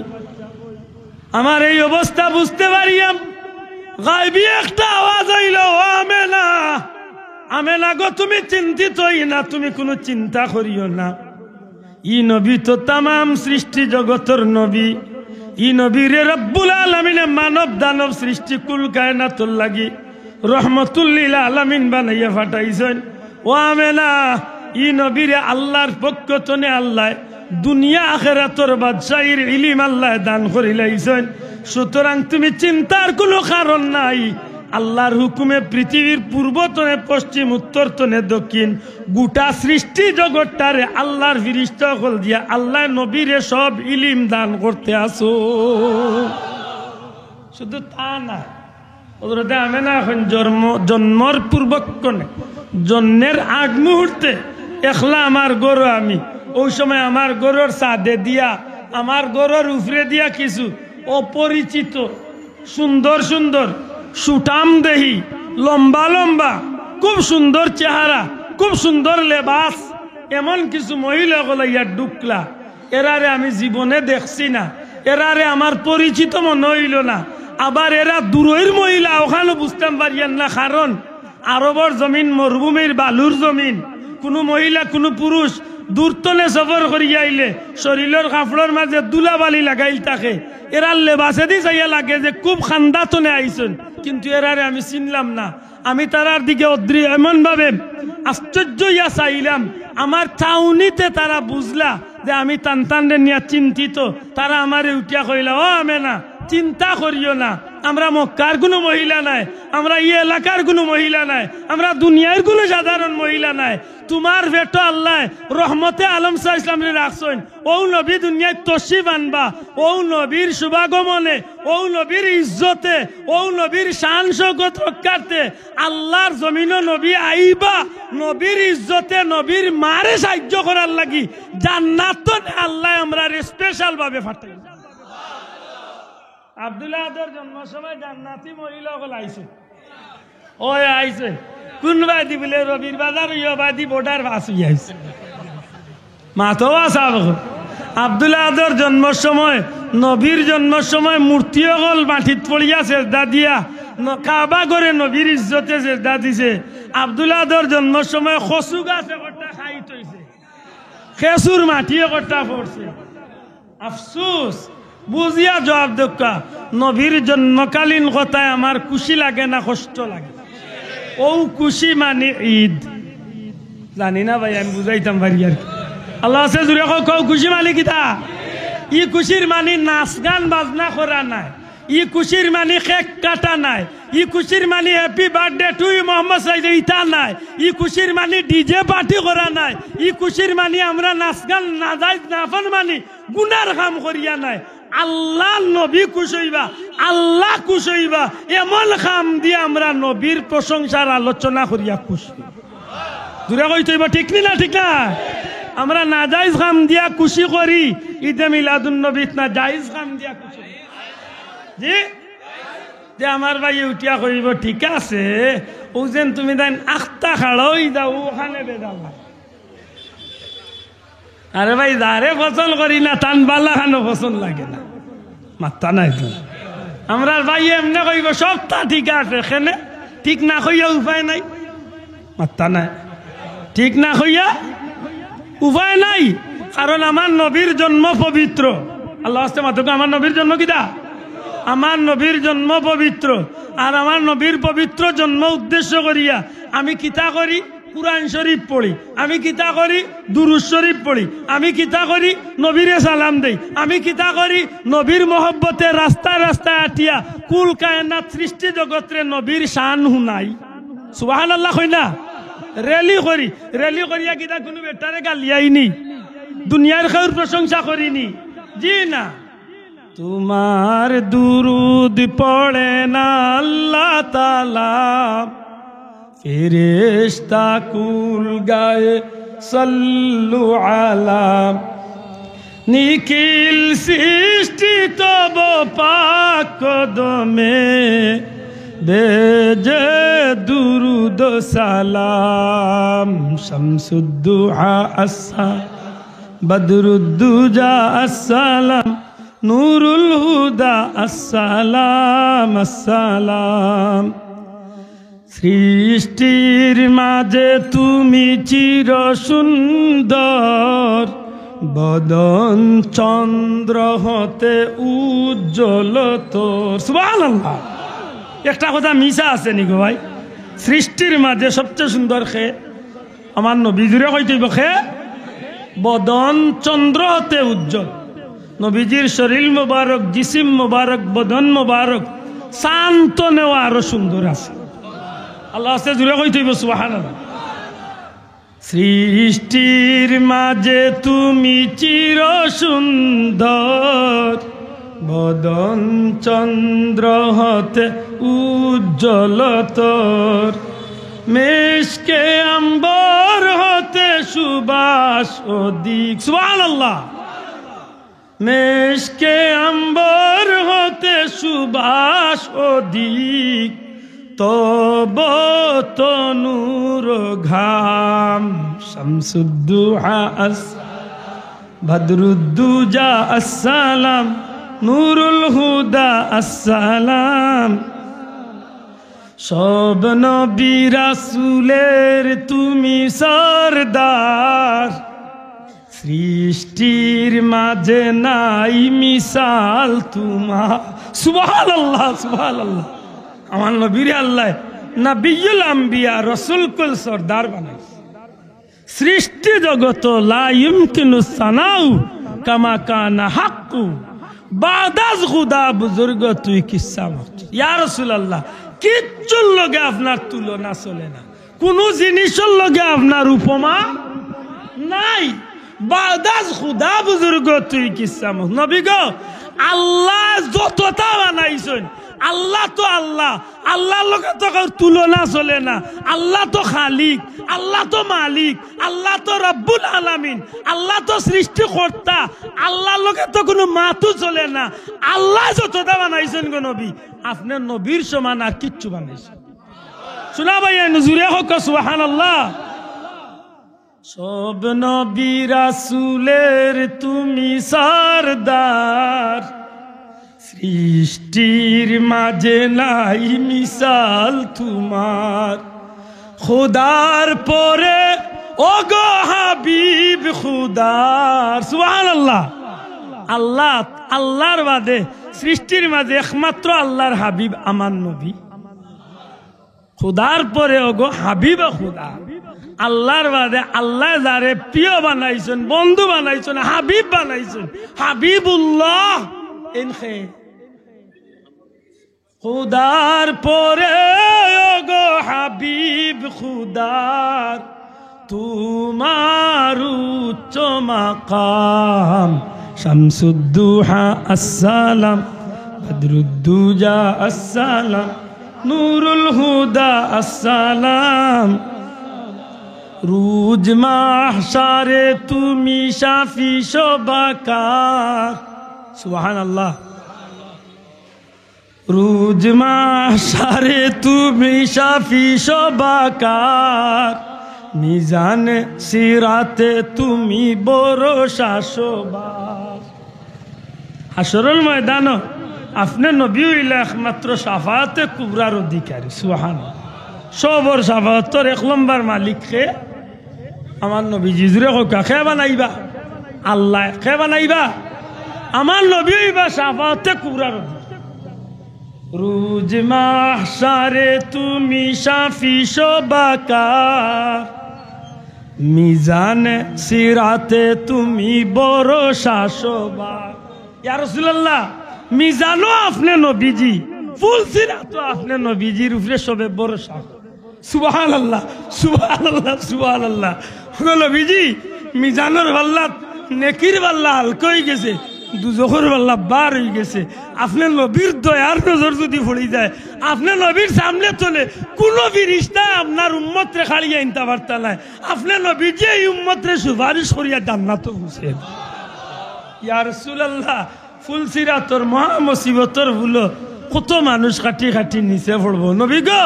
আমার এই অবস্থা বুঝতে পারিয়াম গায়বী একটা আওয়াজ হইল, ও আমেনা, আমেনা গো তুমি চিন্তিত হই না, তুমি কোনো চিন্তা করিও না। ই নবী তো তামাম সৃষ্টি জগতের নবী। ই নবীরে রব্বুল আলামিনে মানব দানব সৃষ্টি কুল কায়নাতুল লাগি রহমতুল লিল আলামিন বানাইয়া ফাটাইছেন। ও আমেনা, ই নবীরে আল্লাহর পক্ষ তনে আল্লাহ দুনিয়া আখিরাতের বাদশাহীর ইলম আল্লাহ দান করিলাইছেন। সুতরাং তুমি চিন্তার কোনো কারণ নাই। আল্লাহর হুকুমে পৃথিবীর পূর্বতনে পশ্চিম উত্তরতনে দক্ষিণ গোটা সৃষ্টি জগৎটারে আল্লাহর ফিরিস্তা হল দিয়া আল্লাহ নবীরে সব ইলিম দান করতে আসো। শুধু তা না, হযরতে আমেনা এখন জন্মর পূর্বক্ষণে জন্মের আগ মুহূর্তে একলা আমার গরু আমি ওই সময় আমার গরুর সাদে দিয়া আমার গরুর উপরে দিয়া কিছু অপরিচিত সুন্দর সুন্দর সুটাম দেহি লম্বা লম্বা খুব সুন্দর চেহারা খুব সুন্দর লেবাস এমন কিছু মহিলা গুলা ইয়ার ঢুকলা। এরারে আমি জীবনে দেখছি না, এরারে আমার পরিচিত মনে হইল না। আবার এরা দূরের মহিলা, ওখানে বুঝতাম পারিয়েন না, কারণ আরবর জমিন মরুভূমির বালুর জমিন, কোনো মহিলা কোনো পুরুষ দূরতলে সফর করিয়া আইলে শরীরের কাপড়ের মাঝে দুলাবালি লাগাইল থাকে এরার লেবাসে দি চাইয়া লাগে যে খুব খান্দাতনে আইসন, কিন্তু এরারে আমি চিনলাম না। আমি তারার দিকে এমন ভাবে আশ্চর্য ইয়া চাইলাম, আমার চাউনিতে তারা বুঝলা যে আমি টানটানরে নিয়ে চিন্তিত। তারা আমারে উঠিয়া কইলা, ও আমেনা চিন্তা করিও না, আমরা মক্কার কোনো মহিলা নাই, আমরা এই এলাকার কোনো মহিলা নাই, আমরা দুনিয়ার কোনো সাধারণ মহিলা নাই। তোমার বেটো আল্লাহ রহমতে আলম সাহ ইসলামরে রাখছেন, ও নবী দুনিয়ায় তশরিফ আনবা, ও নবীর শুভাগমনে, ও নবীর ইজ্জতে, ও নবীর শান শৌকত রক্ষার্থে আল্লাহর জমিন নবী আইবা, নবীর ইজ্জতে নবীর মারে সাহায্য করার লাগি জান্নাত আল্লাহ আমরা স্পেশাল ভাবে ফাটাই। আব্দুল্লাহ আদর জন্মের সময় জান্নাতি মহিলা হল আইছে, ও আইছে কোন বাদি বলে রবির বাজার ইয় বাদি বোর্ডার পাস হয়ে আইছে মাথো আসা। আব্দুল্লাহ আদর জন্মের সময় নবীর জন্মের সময় মূর্তি হল মাটিত পড়িয়া চেষ্টা দিয়া কাবা করে নবীর ইজ্জতে চেষ্টা দিছে। আব্দুল্লাহ আদর জন্মের সময় খসু গাছ একটা খাইত হইছে, খেসুর মাটি একটা পড়ছে। আফসুস বুঝিয়া জবাব দোকা, নবীর জন্মকালীন কথায় আমার খুশি লাগে না কষ্ট লাগে? ও খুশি মানে ঈদ, জানি না ভাই, আমি বুঝাইতাম পারি আর কি। আল্লাহ আছে জুড়ে কও খুশি মানে কিতা? ই খুশির মানে নাচ গান বাজনা করা নাই, ই খুশির মানে কেক কাটা নাই, ই খুশির মানে happy birthday to you Mohammad Saeed ইতা নাই, ই খুশির মানে ডিজে পার্টি করা নাই, ই খুশির মানে আমরা নাচ গান না যাই নাফান মানে গুনার কাম করিয়া নাই। আল্লাহ নবী খুশ হইবা, আল্লাহ খুশ হইবা, এমন খাম দিয়ে আমরা নবীর প্রশংসার আলোচনা করিয়া খুশ দূরে কইতে হইবা, ঠিক না? ঠিক না? আমরা না জায়েজ খাম দিয়া খুশি করি, ঈদে মিলাদুন নবীত না জায়েজ খাম দিয়া খুশি জি যে আমার ভাই উঠিয়া কইব, ঠিক আছে ও যেন তুমি দেন আখতা খাড়াই যাও ওখানে বেজাল। আরে ভাই যারে পছন্দ করি না টান বালা খানো পছন্দ লাগে না, মাত্তা নাই তো। আমরা ভাই এমনি কইব সবটা ঠিক আছে, এখানে ঠিক না কইয়া উপায় নাই, মাত্তা নাই, ঠিক না কইয়া উপায় নাই। কারণ আমার নবীর জন্ম পবিত্র। আল্লাহ আসতে মাত্র আমার নবীর জন্ম কিটা? আমার নবীর জন্ম পবিত্র। আর আমার নবীর পবিত্র জন্ম উদ্দেশ্য করিয়া আমি কিতা করি? কুরআন শরীফ পড়ি, আমি কিতা করি? দুরূদ শরীফ পড়ি, আমি কিতা করি? নবীরে সালাম দেই, আমি কিতা করি? নবীর মহব্বতে রাস্তায় রাস্তায় আটিয়া কুল কায়নাত সৃষ্টি জগৎরে নবীর শান হুনাই। সুবহানাল্লাহ কই না? রেলি করি, রেলি করিয়া কিতা কোনো বেটারে গালিয়াইনি, দুনিয়ার কেউর প্রশংসা করিনি, জি না। তোমার দুরুদ পড়ে না আল্লাহ তাআলা, ফেরেশতা কুল গায়ে সাল্লু আলা, নিখিল সৃষ্টি তব পাক কদমে বেজে দুরুদ সালাম। শামসুদ্দুহা আসসা বদরুদ্দুজা আসসালাম, নূরুল হুদা আসসালাম আসসালাম। সৃষ্টির মাঝে তুমি চির সুন্দর, বদন চন্দ্র হতে উজ্জ্বল তোর। সুবহানাল্লাহ। একটা কথা মিশা আছে নি গো ভাই? সৃষ্টির মাঝে সবচেয়ে সুন্দর খে আমার নবী জুড়ে কইতে খে বদন চন্দ্র হতে উজ্জ্বল। নবীজির শরীর মোবারক, জিসিম মোবারক, বদন মোবারক শান্ত নেওয়া আরো সুন্দর আছে। আল্লাহ আছে জুড়ে কইতে সুবহানাল্লাহ। সৃষ্টির মাঝে তুমি চির সুন্দর, বদন চন্দ্র হতে উজ্জ্বল তোর, মেশকে আম্বর হতে সুবাস অধিক। সুবহানাল্লাহ। মেশকে আম্বর হতে সুবাস অধিক, তব তনুর ঘাম। শামসুদ্দুহা বদরুদ্দুজা আসসালাম, নূরুল হুদা আসসালাম। সব নবী রাসূলের তুমি সরদার, সৃষ্টির মাঝে নাই মিসাল তোমার। সুবহানাল্লাহ সুবহানাল্লাহ। আমার নবীরে আল্লাহ নবিয়ুল আম্বিয়া রসুল কুল সরদার বানাইছে। সৃষ্টি জগত লা ইউমকিনু সানাউ কামা কানা হাক্কু, বাদাজ খুদা বুজুর্গ তুই কিসা মারছ। ইয়া রাসূলুল্লাহ, কিচ্ছুর লগে আপনার তুলনা চলে না, কোন জিনিসের লগে আপনার উপমা নাই। বাদাজ খুদা বুজুর্গ তুই কিসা মারছ। নবী গো, আল্লাহ যতটা বানাইছেন, আল্লাহ তো আল্লাহ, আল্লাহর লগে তো তুলনা চলে না। আল্লাহ তো খালিক, আল্লাহ তো মালিক, আল্লাহ তো রব্বুল আলামিন, আল্লাহ তো সৃষ্টিকর্তা, আল্লাহর লগে তো কোনো মাতু চলে না। আল্লাহ যতটা বানাইছেন গো নবী, আপনার নবীর সমান আর কিচ্ছু বানাইছেন। শোনা ভাই নজুরে হোক সুবহানাল্লাহ। সব নবী রাসূলের তুমি সরদার, সৃষ্টির মাঝে নাই মিসাল তোমার। খুদার পরে ওগো হাবিব খুদার। সুবহানাল্লাহ। আল্লাহ, আল্লাহর বাদে সৃষ্টির মাঝে একমাত্র আল্লাহর হাবিব আমার নবী। খুদার পরে ওগো হাবিব খুদা। আল্লাহর বাদে আল্লাহ যারে প্রিয় বানাইছেন, বন্ধু বানাইছেন, হাবিব বানাইছেন, হাবিবুল্লাহ। ইনখে খুদার পরে ওগো হাবিব খুদার, তোমার উচ্চ মাকাম। শামসুদ্দুহা আসসালাম, বদরুদ্দুজা আসসালাম, নূরুল হুদা আসসালাম। রুজ মাহশারে তুমি শাফি শোভাকার। সুবহানাল্লাহ। রুজ মাহশারে তুমি শাফি শোভাকার, মিজানে সিরাতে তুমি ভরসা শোভার। হাশরুল ময়দান আপনি নবী হইলে একমাত্র শাফাতে কুবরার অধিকারী। সুবহানাল্লাহ। সবর শাফাতর এক নম্বর মালিক কে? আমার নবী। জিজুরে কোকা খে বানাইবা? আল্লাহ খে বানাইবা? আমার নবী হইবা শাফাতে কুবরার অধিকারী। রুজ মাহশারে তুমি শাফি শোভাকার, মিজানে সিরাতে তুমি ভরসা শোভার। ইয়া রাসূলুল্লাহ, মিজানো আপনি নবীজি, ফুল সিরাতো আপনি নবীজির উপরে সবে ভরসা। সুবহানাল্লাহ সুবহানাল্লাহ সুবহানাল্লাহ। নবীজি মিজানোর পাল্লা নেকির পাল্লা হালকা হয়ে গেছে, দুজখের পাল্লা বার হয়ে গেছে। আপনার নবীর দয়ার নজর যদি পড়ে যায়, আপনার নবীর সামনে চলে কোনো ফিরিস্তা আপনার উম্মতরে খাড়িয়ে আনতে পারতা নাই। আপনার নবী যে এই উম্মতরে সুপারিশ করিয়া জান্নাতে পৌঁছে। ইয়া রাসূলুল্লাহ, ফুল সিরাতর মহা মুসিবতর ভুলো কত মানুষ কাটি কাটি নিচে পড়বো। নবী গো,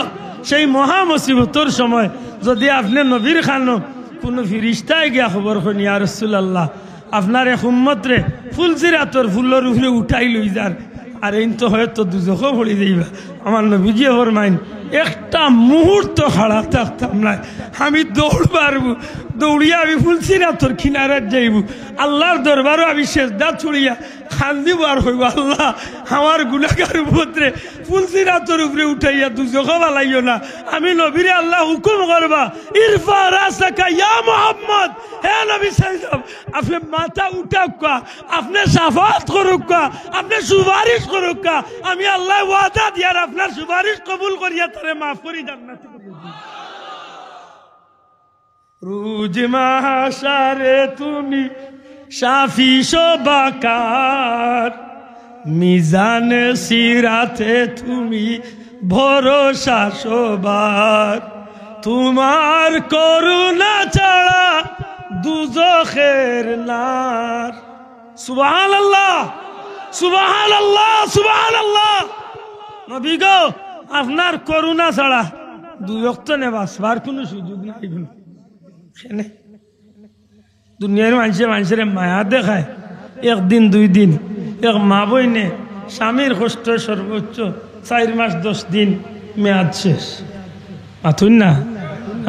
সেই মহা মুসিবতর সময় যদি আপনি নবীর খানো কোনো ফিরিস্তায় গিয়া খবর করেন, ইয়া রাসূলুল্লাহ আপনার এক উম্মতরে ফুল সিরাতর ফুলের উপরে উঠাই লই যান, আর এই তো হয়তো দুজখও পড়ি যাইবা। আমার নবীজি ফরমাইন, একটা মুহূর্ত খাড়া থাকতাম না, আমি দৌড় পারবো, দৌড়িয়া আমি ফুল সিরাতর কিনারাত যাইব, আল্লাহর দরবারও আমি সেজদা ছুড়িয়া খান্দিব আর হইব, আল্লাহ আমার গুনাহগার উপরে ফুল সিরাতর উপরে উঠাইয়া দুজখ বালাইও না। আমি নবীরে আল্লাহ হুকুম করবা, ইরফা রাসাকা ইয়া মুহাম্মদ, হে নবী সাল্লাল্লাহু আলাইহি ওয়াসাল্লাম, আপনি মাথা উঠাকা, আপনি শাফাত করুকা, আপনি সুপারিশ করুকা। আমি আল্লাহ ওয়াদা দিয়ার আপনার সুপারিশ কবুল করিয়া তারে মাফ করি জান্নাতে করে দিই। রুজ মাহশারে তুমি শাফি শোভাকার, মিজানে সিরাতে তুমি ভরসা শোভার। তোমার করুণা ছাড়া দুজখের নার। সুবহানাল্লাহ সুবহানাল্লাহ সুবহানাল্লাহ। নবী গো, আপনার করুণা ছাড়া দুই ওয়াক্ত নেবাসবার কোনো সুযোগ নাই। দুনিয়ার মানুষের মায়া দেখায় একদিন দুই দিন, এক মা বইনে স্বামীর কষ্ট সর্বোচ্চ 4 মাস 10 দিন, মেয়াদ শেষ আথুন না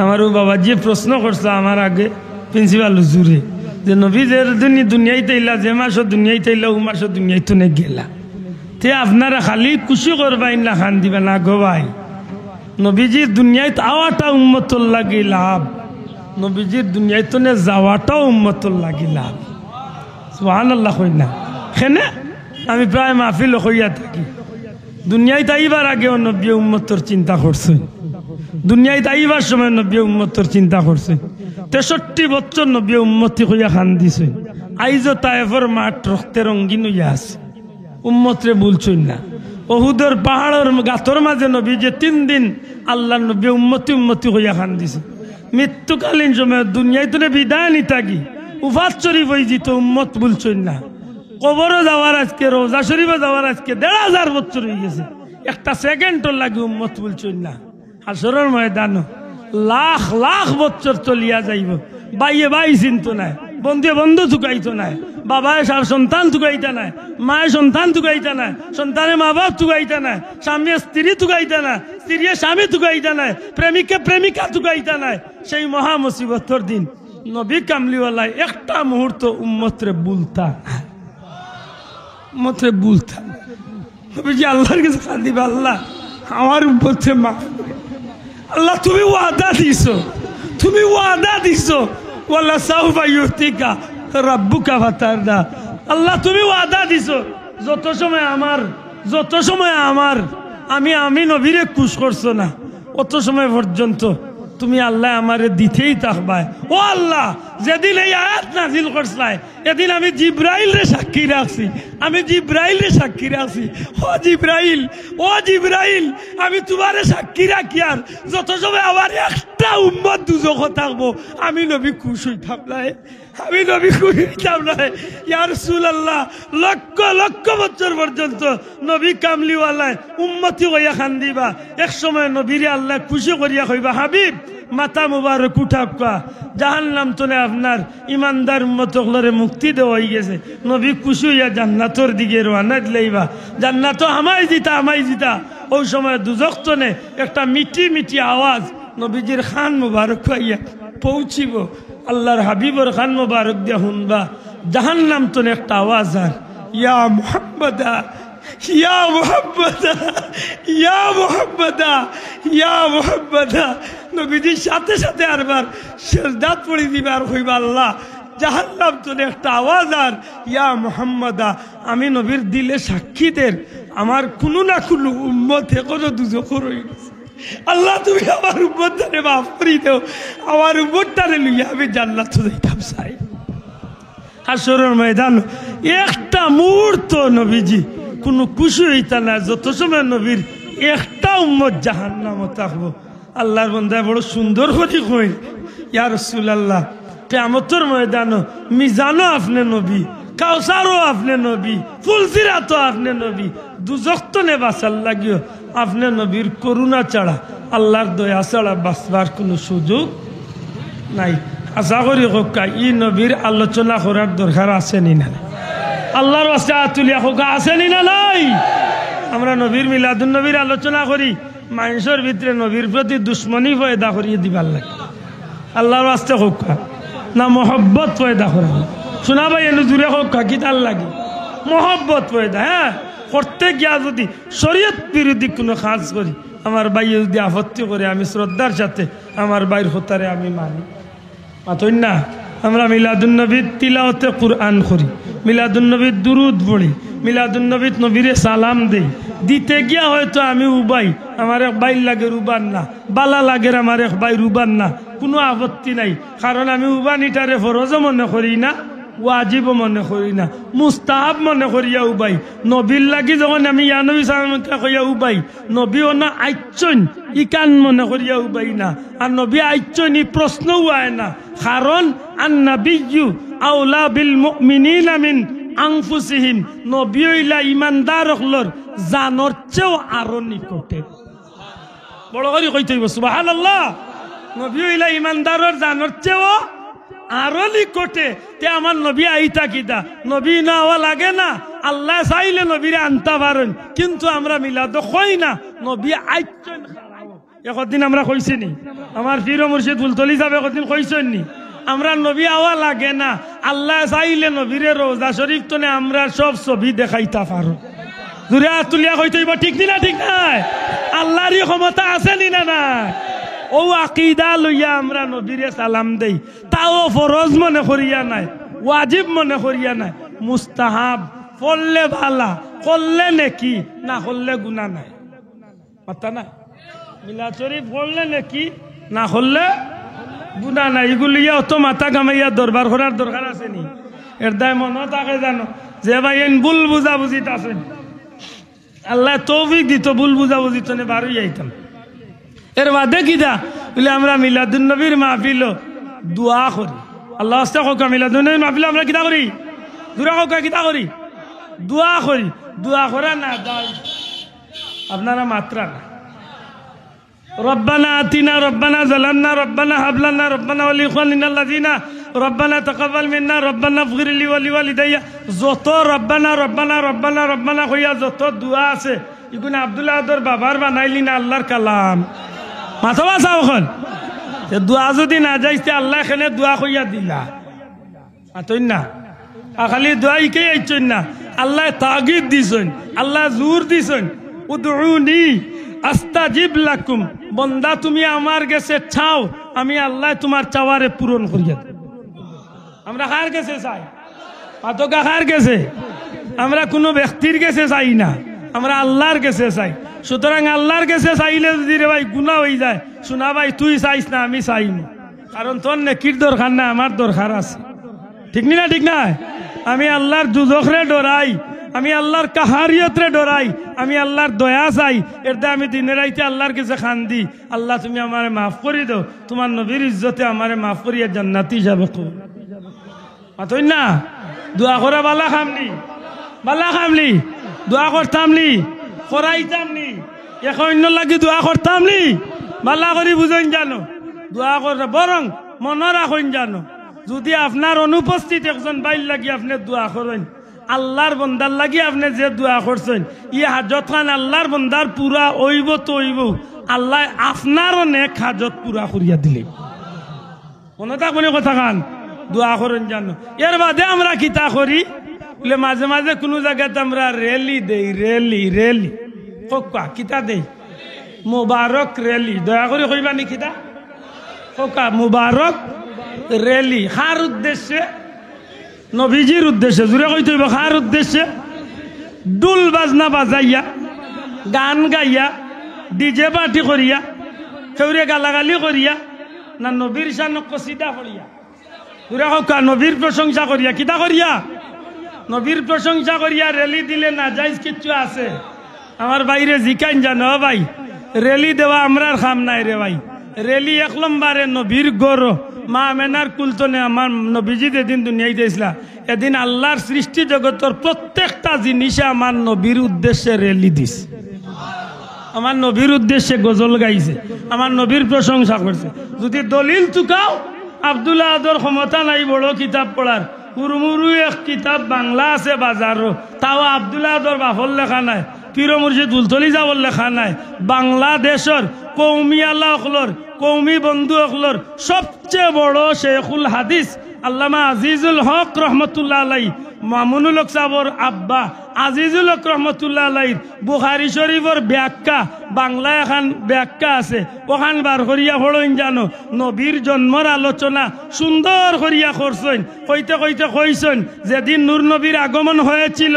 আমারও বাবা যে প্রশ্ন করছে আমার আগে প্রিন্সিপাল হুজুরে যে নবীদের দুনিয়াইতে ইলা যে মাসও দুনিয়াইতে ইলা ও মাসও দুনিয়াইতে নে গেলা তে আপনারা খালি খুশি করবাই না খান দিবে না গো ভাই নবীজির দুনিয়ায় আওয়াটা উম্মতর লাগি লাভ নবীজির দুনিয়ায় তো যাওয়াটাও উম্মতর লাগি লাভ সুবহানাল্লাহ কই না হেনে আমি প্রায় মাহফিল হইয়া থাকি দুনিয়ায় তাইবার আগেও নবী উম্মতর চিন্তা করছে দুনিয়ায় তাইবার সময় নবী উম্মতর চিন্তা করছে 63 বছর নবী উম্মতি হইয়া খান দিছে আইজও তায়েফের মাঠ রক্তে রঙ্গিন হইয়া আছে উম্মতরে বলছই না ওহুদের পাহাড়ের গাতর মাঝে নবী যে 3 দিন আল্লাহ নবী উম্মতি হইয়া খান দিছে মৃত্যুকালীন সময় দুনিয়ায় তো বিদায় নি থাকি উফাত শরীফ হয়ে যেত উম্মত বলছই না কবরও যাওয়ার আজকে রোজা শরীফে যাওয়ার আজকে 1500 বছর হয়ে গেছে একটা সেকেন্ডর লাগে উম্মত বলছই না হাসরের ময়দান লাখ লাখ বছর চলিয়া যাইব বাইয়ে বাই চিন্ত নাই বন্ধুয়ে বন্ধু থুকাইতো নাই বাবায় সন্তান থুকাইতা নাই মায়ের সন্তান থুকাইতা নাই সন্তানের মা বাপ থুকাইতা নাই স্বামী স্ত্রী থুকাইতা নাই স্ত্রী স্বামী থুকাইতা নাই প্রেমিকা প্রেমিকা থুকাইতা নাই সেই মহা মুসিবতর দিন নবী কামলিওয়ালা একটা মুহূর্ত উম্মতরে বুলতা উম্মতরে বুলতা নবীজি আল্লাহর কাছে কাঁদিবে আল্লাহ আমার উম্মতরে মাফ আল্লাহ তুমি ওয়াদা দিছো তুমি ওয়াদা দিছো ওয়াল্লাহ সাউফা ইউতিকা রাব্বুকা ফাতারদা আল্লাহ তুমি ওয়াদা দিছো যত সময় আমার আমি নবীরে খুশ করছো না অত সময় পর্যন্ত তুমি আল্লাহ আমারে দিতেই থাকবাই ও আল্লাহ যেদিন এই আয়াত নাজিল করছলাই এদিন আমি জিব্রাইল রে সাক্ষী রাখছি ও জিব্রাইল আমি তোমারে সাক্ষী রাখি আর যত সময় আমার একটা উম্মত দুজখ থাকবো আমি নবী খুশ হইতাম না আমি নবী খুশ হইতাম না ইয়া রাসূলুল্লাহ লক্ষ লক্ষ বছর পর্যন্ত নবী কামলিওয়ালায় উম্মতি হইয়া খান দিবা এক সময় নবীরে আল্লাহ খুশি করিয়া কইবা হাবিব মাথা মুবারক উঠাকা জাহান্নাম তোলে আপনার ইমানদার উম্মতগুলোরে মুক্তি দেওয়া হয়ে গেছে নবী খুশি হইয়া জান্নাতর দিকে রওনা দিলাইবা জান্নাত আমায় জিতা ওই সময় দুজখ তনে একটা মিটি মিটি আওয়াজ নবীজির খান মুবারক হইয়া পৌঁছিব আল্লাহর হাবিবর খান মুবারক দিয়া শুনবা জাহান্নাম তনে একটা আওয়াজ আর ইয়া মুহাম্মাদা ইয়া মুহাম্মাদা ইয়া মুহাম্মাদা ইয়া মুহাম্মাদা নবীজির সাথে সাথে আরবার সেজদাত পড়ে দিবে আর কইবা আল্লাহ জাহান্নাম তো একটা আওয়াজ আর ইয়া মুহাম্মাদা আমি নবীর দিলে সাক্ষীদের আমার কোনো না কোনো উম্মত এখনো দুজখর হয়ে গেছে আল্লাহ তুমি আমার উম্মতটারে মাফ করে দাও আমার উম্মতটারে লইয়া আমি জান্নাতে যাইতাম চাই হাসরের ময়দান একটা মুহূর্ত নবীজি কোনো খুশি হইতা না যত সময় নবীর একটা উম্মত জাহান্নামে থাকবো আল্লাহর বান্দায় বড় সুন্দর করে কই ইয়া রাসূলুল্লাহ কিয়ামতের ময়দানে মিজানও আপনি নবী কাউসারও আপনি নবী ফুলসিরাতও আপনি নবী দুজখ তো নে বাঁচার লাগিও আপনি নবীর করুণা ছাড়া আল্লাহর দয়া ছাড়া বাঁচবার কোনো সুযোগ নাই আশা করি হোকা ই নবীর আলোচনা করার দরকার আছে নি না আল্লাহর ওয়াস্তে আতুলিয়া হোকা আছে নি না নাই আমরা নবীর মিলাদুন নবীর আলোচনা করি মানুষের ভিতরে নবীর প্রতি দুশ্মনী পয়দা করিয়ে দিবার লাগে আল্লাহর ওয়াস্তে হোকা না মহব্বত পয়দা করা শোনা ভাই এনে দূরে হোকা কি তার লাগে মহব্বত পয়দা হ্যাঁ করতে গিয়া যদি শরীয়ত বিরোধী কোনো কাজ করি আমার ভাই যদি আপত্তি করে আমি শ্রদ্ধার সাথে আমার ভাইয়ের হতারে আমি মানি মাতই না আমরা মিলাদুন্নবীর তিলাওয়াতে কুরআন করি মিলাদুন্নবীর দুরুদ পড়ি মিলাদুন্নবীর নবীরে সালাম দেই দিতে গিয়া হয়তো আমি উবাই আমার এক ভাই লাগে রুবান না বালা লাগের আমার এক ভাই রুবান না কোনো আপত্তি নাই কারণ আমি উবানিটারে ফরজও মনে করি না ওয়াজিব মনে করি না মুস্তাহাব মনে করিয়া উবাই নবীর লাগি যখন আমি ইয়া নবী সালামকে কইয়া উবাই নবী না আইচন ইকান মনে করিয়া উবাই না আর নবী আইচন ই প্রশ্নও আয় না কারণ আন-নাবিয়্যু আওলা বিল মুমিনিনা মিন আনফুসিহিম নবী হইলা ইমানদার হলর জানর চেয়েও আরো নিকটে বড় করে কইতে হইব সুবহানাল্লাহ নবী হইলা ইমানদারর জানর চেয়েও আরো নিকটে তে আমার নবী আইতা কিতা নবী না হওয়া লাগে না আল্লাহ চাইলে নবীরে আনতে পারেন কিন্তু আমরা মিলাদ কই না নবী আইছেন একদিন আমরা কইছি নি আমার পীর মুর্শিদ বুলতলি সাহেব একদিন কইছেন নি আমরা নবী আওয়া লাগে না আল্লাহ চাইলে নবীরে রোজা শরীফ তনে আমরা সব ছবি দেখাইতা পারো দূরে তুলিয়া কইতেইব ঠিক না ঠিক নাই আল্লাহরই ক্ষমতা আছে নি না নাই ও আকীদা লইয়া আমরা নবীরে সালাম দেই তাও ফরজ মনে করিয়া নাই ওয়াজিব মনে করিয়া নাই মুস্তাহাব পড়লে ভালা করলে নেকি না করলে গুনাহ নাই কথা না মিলাদ শরীফ পড়লে নেকি না করলে গুনাহ নাই এগুলিয়া অত মাথা গামাইয়া দরবার করার দরকার আছে নি এর দায় মনে থাকে জানো যে ভাই এন ভুল বুঝা বুঝিত আছেন আল্লাহ তৌফিক দিত ভুল বুঝা বুঝিত নে বারোই আইতাম এর বাদে কিটা বলে আমরা মিলাদুন নবীর মাহফিল দোয়া করি আল্লাহ আস্তে কোকা মিলাদুন নবীর মাহফিল আমরা কিটা করি দূরা কোকা কিটা করি দোয়া করি দোয়া করা না দাই আপনারা মাত্রা না ربنا آتنا ربنا ظلمنا ربنا هب لنا ربنا ولإخواننا الذين ربنا تقبل منا ربنا اغفر لي ولوالدي যত ربنا ربنا ربنا ربنا কইয়া যত দোয়া আছে ইগুনা আব্দুল্লাহ আদর বাবার বানাইলি না আল্লাহর কালাম মাথা বাসা ওখান দোয়া যদি না যাইতে আল্লাহ এখানে দোয়া কইয়া দিলা আতইন না খালি দোয়া ইকে আইছেন না আল্লাহ তাগিদ দিছেন আল্লাহ জোর দিছেন উদউনি আস্তাজিব লাকুম বন্দা তুমি আমার কাছে চাও আমি আল্লাহ তোমার চাওয়ারে পূরণ করিয়া দেব আমরা কার কাছে চাই পাতকা কার কাছে আমরা কোনো ব্যক্তির কাছে চাই না আমরা আল্লাহর কাছে চাই সুতরাং আল্লাহর কাছে চাইলে যদি রে ভাই গুনাহ হয়ে যায় শোনা ভাই তুই চাইস না আমি চাই না কারণ তোর নেকির দরকার না আমার দরকার আছে ঠিক না ঠিক না আমি আল্লাহর দুজখরে ডরাই আমি আল্লাহর কাহারিয়তরে ডরাই আমি আল্লাহর দয়া চাই এরতে আমি দিনে রাইতে আল্লাহর কাছে খান্দি আল্লাহ তুমি আমারে মাফ করে দাও তোমার নবীর ইজ্জতে আমারে মাফ করিয়া জান্নাতি যাবে মাতই না দোয়া করা বালা খামলি দোয়া করতামলি করাইতামনি এখন অন্য লাগি দোয়া করতামলি বালা করি বুঝেন জানো দোয়া করে বরং মনে রাখেন জানো যদি আপনার অনুপস্থিত একজন বাইর লাগি আপনি দোয়া করেন আল্লাহর বন্দার লাগি আপনি যে দোয়া করছেন ই হাজত খান আল্লাহর বন্দার পুরা ওইব তো ওইব আল্লাহ আপনারও নেক হাজত পুরা করিয়া দিলে মনে থাকবে কথা খান দোয়া করেন জানো এর বাদে আমরা কিতা করি বলে মাঝে মাঝে কোনো জায়গাতে আমরা রেলি দেই রেলি কোকা কিতা দেই মুবারক রেলি দয়া করে কইবা নি কিতা কোকা মুবারক রেলি কার উদ্দেশ্যে নবীজির উদ্দেশ্যে জুড়ে কইতে হইব কার উদ্দেশ্যে ডুল বাজনা বাজাইয়া গান গাইয়া ডিজে পার্টি করিয়া কেউরে গালাগালি করিয়া না নবীর শান কসিদা করিয়া জুড়ে কোকা নবীর প্রশংসা করিয়া কিতা করিয়া নবীর প্রশংসা করিয়া রেলি দিলে না যাইজ কিচ্ছু আছে আমার বাইরে জিকাইন জানো ভাই রেলি দেওয়া আমরার খাম নাই রে ভাই রেলি এক নম্বরে নবীর গৌর মা মেনার কুলতনে আমার নবীজি যেদিন দুনিয়ায় দিয়েছিল এদিন আল্লাহর সৃষ্টি জগতের প্রত্যেকটা জিনিসে আমার নবীর উদ্দেশ্যে রেলি দিস আমার নবীর উদ্দেশ্যে গজল গাইছে আমার নবীর প্রশংসা করছে যদি দলিল চুকাও আব্দুল্লাহ আদর ক্ষমতা নাই বড় কিতাব পড়ার হুরমুরু এক কিতাব বাংলা আছে বাজারও তাও আব্দুল্লাহ আদর বাফর লেখা নাই পীর মুর্শিদ বুলতলি যাবর লেখা নাই বাংলাদেশের কৌমি আল্লাহ অকলর কৌমি বন্ধু অকলর সবচেয়ে বড় শেখুল হাদিস আল্লামা আজিজুল হক রহমতুল্লাহ আলাই মামুনুল হক সাহর আব্বা আজিজুল হক রহমতুল্লাহ আলাই বুখারী শরীফের ব্যাখ্যা বাংলা এখন ব্যাখ্যা আছে ওখান বার করিয়া পড়েন জানো নবীর জন্মর আলোচনা সুন্দর করিয়া করছেন কইতে কইতে কইছেন যেদিন নূর নবীর আগমন হয়েছিল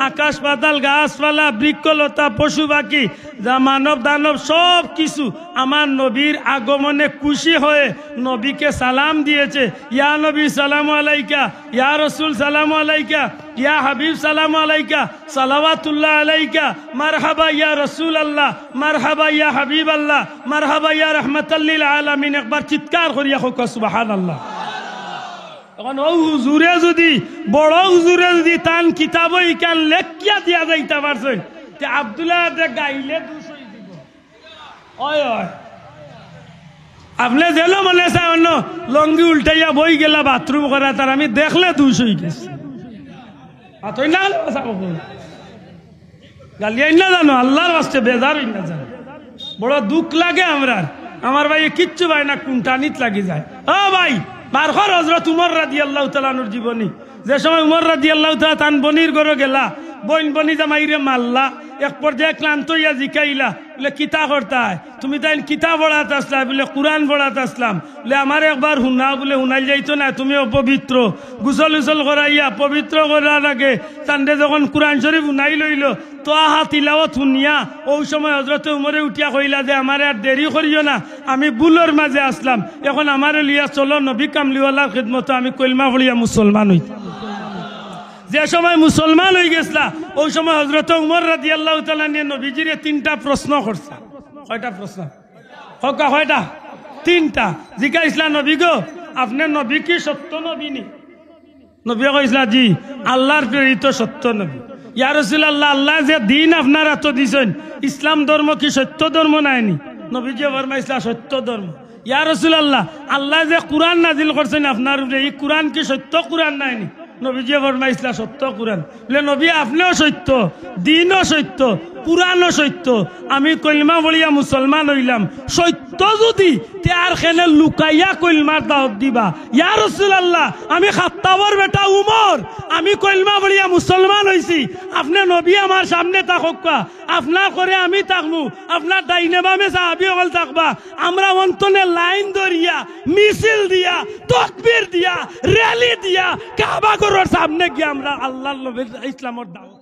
আকাশ পাতাল গাছপালা বৃক্ষলতা পশু পাখি যা মানব দানব সব কিছু আমার নবীর আগমনে খুশি হয়ে নবীকে সালাম দিয়েছে ইয়া নবী সালামু আলাইকা ইয়া রাসূল সালামু আলাইকা ইয়া হাবিব সালামু আলাইকা সালাওয়াতুল্লাহ আলাইকা মারহাবা ইয়া রাসূল আল্লাহ মারহাবা ইয়া হাবিব আল্লাহ মারহাবা ইয়া রাহমাতাল লিল আলামিন একবার চিৎকার করিয়া হোক সুবহানাল্লাহ এখন ও হুজুরে যদি বড় হুজুরে যদি তান কিতাবই কান লেখিয়া দিয়া যাইতে পারছেন তে আব্দুল্লাহ দে গাইলে 200 দিব ওই আপনি যেন মনে চায় অন্য লঙ্গি উল্টাইয়া বই গেলা বাথরুম করা তার আমি দেখলে দুশ হয়ে গেছি আতই না গালিয়াই না জানো আল্লাহর বাস্তে বেজার হই না জানো বড় দুঃখ লাগে আমার ভাই কিচ্ছু ভাই না কুন্টানিত লাগি যায় ও ভাই বারখর হযরত উমর রাদিয়াল্লাহু তাআলা আনহুর জীবনী যে সময় উমর রাদিয়াল্লাহু তাআলা তান বনির ঘরে গেলা বইন জামাইরে মারলা এক পর্যায়ে ক্লান্ত হইয়া জিকাইলা বলে কিতা করতা তুমি তাই কিতা পড়াতে আসলা বলে কুরআন পড়াতে আসলাম বলে আমার একবার হুনা বলে হুনাই যাইতো না তুমি অপবিত্র গুসল উসল করাইয়া পবিত্র করার আগে তান্ডে যখন কুরআন শরীফ হুনাই লইল তো আহা তিলাওয়াত শুনিয়া ওই সময় হযরত উমরে উঠিয়া কইলা যে আমার আর দেরি করিও না আমি বুলোর মাঝে আসলাম এখন আমারে লিয়া চলো নবী কামলিওয়ালার খিদমতে আমি কলমা পড়িয়া মুসলমান হই যে সময় মুসলমান হয়ে গেছলা ওই সময় হযরত উমর রাদিয়াল্লাহু তাআলা নিয়ে নবীজিরে তিনটা প্রশ্ন করছে কয়টা প্রশ্ন হকা কয়টা তিনটা জিজ্ঞাসা নবী গো আপনার নবী কি সত্য নবী নি নবী কইছলা জি আল্লাহর প্রেরিত সত্য নবী ইয়া রাসূলুল্লাহ আল্লাহ যে দিন আপনারা তো দিছেন ইসলাম ধর্ম কি সত্য ধর্ম নাইনি নবীজি ফরমাইছলা সত্য ধর্ম ইয়া রাসূলুল্লাহ আল্লাহ যে কুরআন নাজিল করছেন আপনার উপরে এই কুরআন কি সত্য কুরআন নাইনি নবীজি ফরমাইছলা সত্য কুরআন বলে নবী আপনিও সত্য দিনও সত্য কুরআনও সত্য আমি কলমা পড়িয়া মুসলমান হইলাম সত্য যদি তে আর খেনে লুকাইয়া কলমার দাওয়াত দিবা ইয়া রাসূলুল্লাহ আমি খাত্তাবর বেটা উমর আমি কলমা পড়িয়া মুসলমান হইছি আপনি নবী আমার সামনে থাকুক আপনার করে আমি থাকমু আপনার ডাইনে বামে সাহাবী হল থাকবা আমরা অন্তনে লাইন ধরিয়া মিছিল দিয়া তাকবীর দিয়া র্যালি দিয়া কাবা ঘরের সামনে গিয়ে আমরা আল্লাহর নবীর ইসলামের দাওয়াত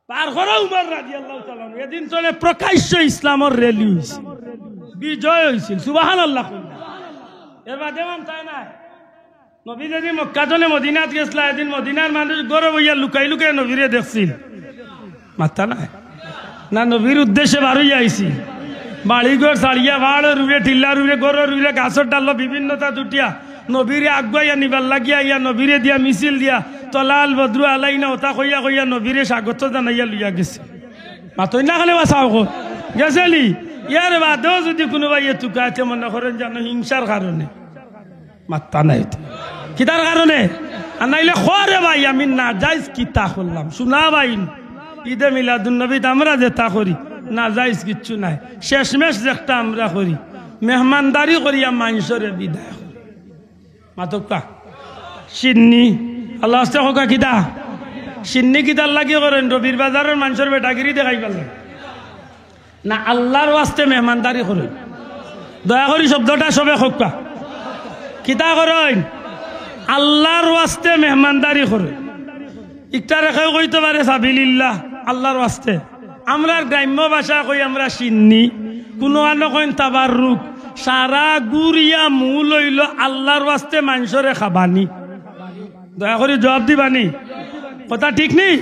পার করে উমর রাদিয়াল্লাহু তাআলা এদিন চলে প্রকাশ্য ইসলামের র্যালি হইছে বিজয় হইছিল সুবহানাল্লাহ এর বাদে মান তাই না নবী যদি মক্কা জনে মদিনাত গেছলা এদিন মদিনার মানুষ গরব হইয়া লুকাই লুকাই নবীরে দেখছিল মাথা না নবীর উদ্দেশ্যে বার হইয়া আইছি বাড়িঘর ছাড়িয়া বাড় রুড়ে টিল্লা রুড়ে গরু রুড়ে গাছর ডাল বিভিন্নতা দুটিয়া নবীরে আগুয়াইয়া নিবার লাগিয়া ইয়া নবীরে দিয়া মিছিল দিয়া তলাল বদ্রু আলাইনা ওটা কইয়া কইয়া নবীরে স্বাগত জানাইয়া লইয়া গেছে মাতই না খালে বাসাও গেছেলি ইয়ার বাদেও যদি কোনোবা ইয়ে টুকাইতে মনে করেন জানো হিংসার কারণে মাত্তা নাই কিতার কারণে আর নাইলে খরে ভাই আমি না যাইজ কিতা করলাম শোনা ভাই ঈদে মিলাদুন নবী আমরা যেটা করি না যাইজ কিচ্ছু নাই শেষমেশ যেটা আমরা করি মেহমানদারি করিয়া মানুষরে বিদায় করি মাতকা সিন্নি আল্লাহ আস্তে হোকা কিতা সিন্নি কিতার লাগি করেন রবির বাজারের মানুষের বেটাগিরি দেখাই পারলেন না আল্লাহর ওয়াস্তে মেহমানদারি করেন দয়া করি শব্দটা সবে হোকা কিতা করেন আল্লাহর ওয়াস্তে মেহমানদারি করেন একটা রেখেও কইতে পারে সাবিলিল্লাহ আল্লাহর ওয়াস্তে আমরা গ্রাম্য ভাষা কই আমরা সিন্নি কোনো আনো কইন তাবাররুক সারা গুড়িয়া মূল হইল আল্লাহর ওয়াস্তে মানুষরে খাবানি দয়া করে জবাব দিবানি কথা ঠিক নেই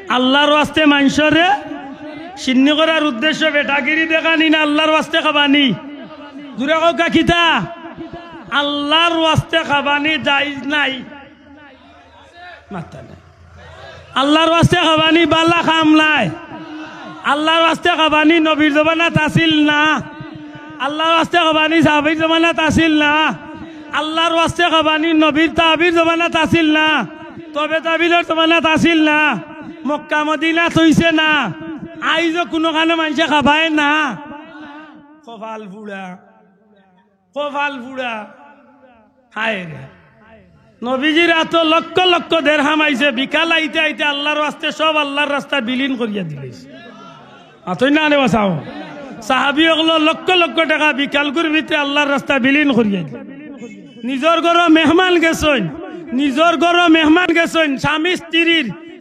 আল্লাহর ওয়াস্তে মানুষরে সিন্নি করার উদ্দেশ্য বেটাগিরি দেখানি না আল্লাহর ওয়াস্তে খাবানি দূরে কা কিতা আল্লাহর ওয়াস্তে খাবানি জায়েজ নাই মাথা নাই আল্লাহর ওয়াস্তে খাবানি বালা খাম নাই আল্লাহর ওয়াস্তে খাবানি নবীর জমানাত আসিল না আল্লাহর ওয়াস্তে খাবানি সাহাবীর জমানাত আসিল না আল্লাহর ওয়াস্তে খাবানি নবীর তাবির জমানাত আসিল না তবে তাবিলের জমানাত আসিল না মক্কা মদিনাত হইছে না আইজো কোনো কানে মানুষে খাবায় না কপাল ফুড়া হায় রে নবীজির এত লক্ষ লক্ষ দেড়হাম আইছে বিকাল আইতে আইতে আল্লাহর ওয়াস্তে সব আল্লাহর রাস্তা বিলীন করিয়া দিলেছে আতই না রে বাসাও সাহাবী ওগুলো লক্ষ লক্ষ টাকা বিকালগুর ভিতরে আল্লাহর রাস্তা বিলীন করিয়া দিল নিজর ঘর মেহমান গেছেন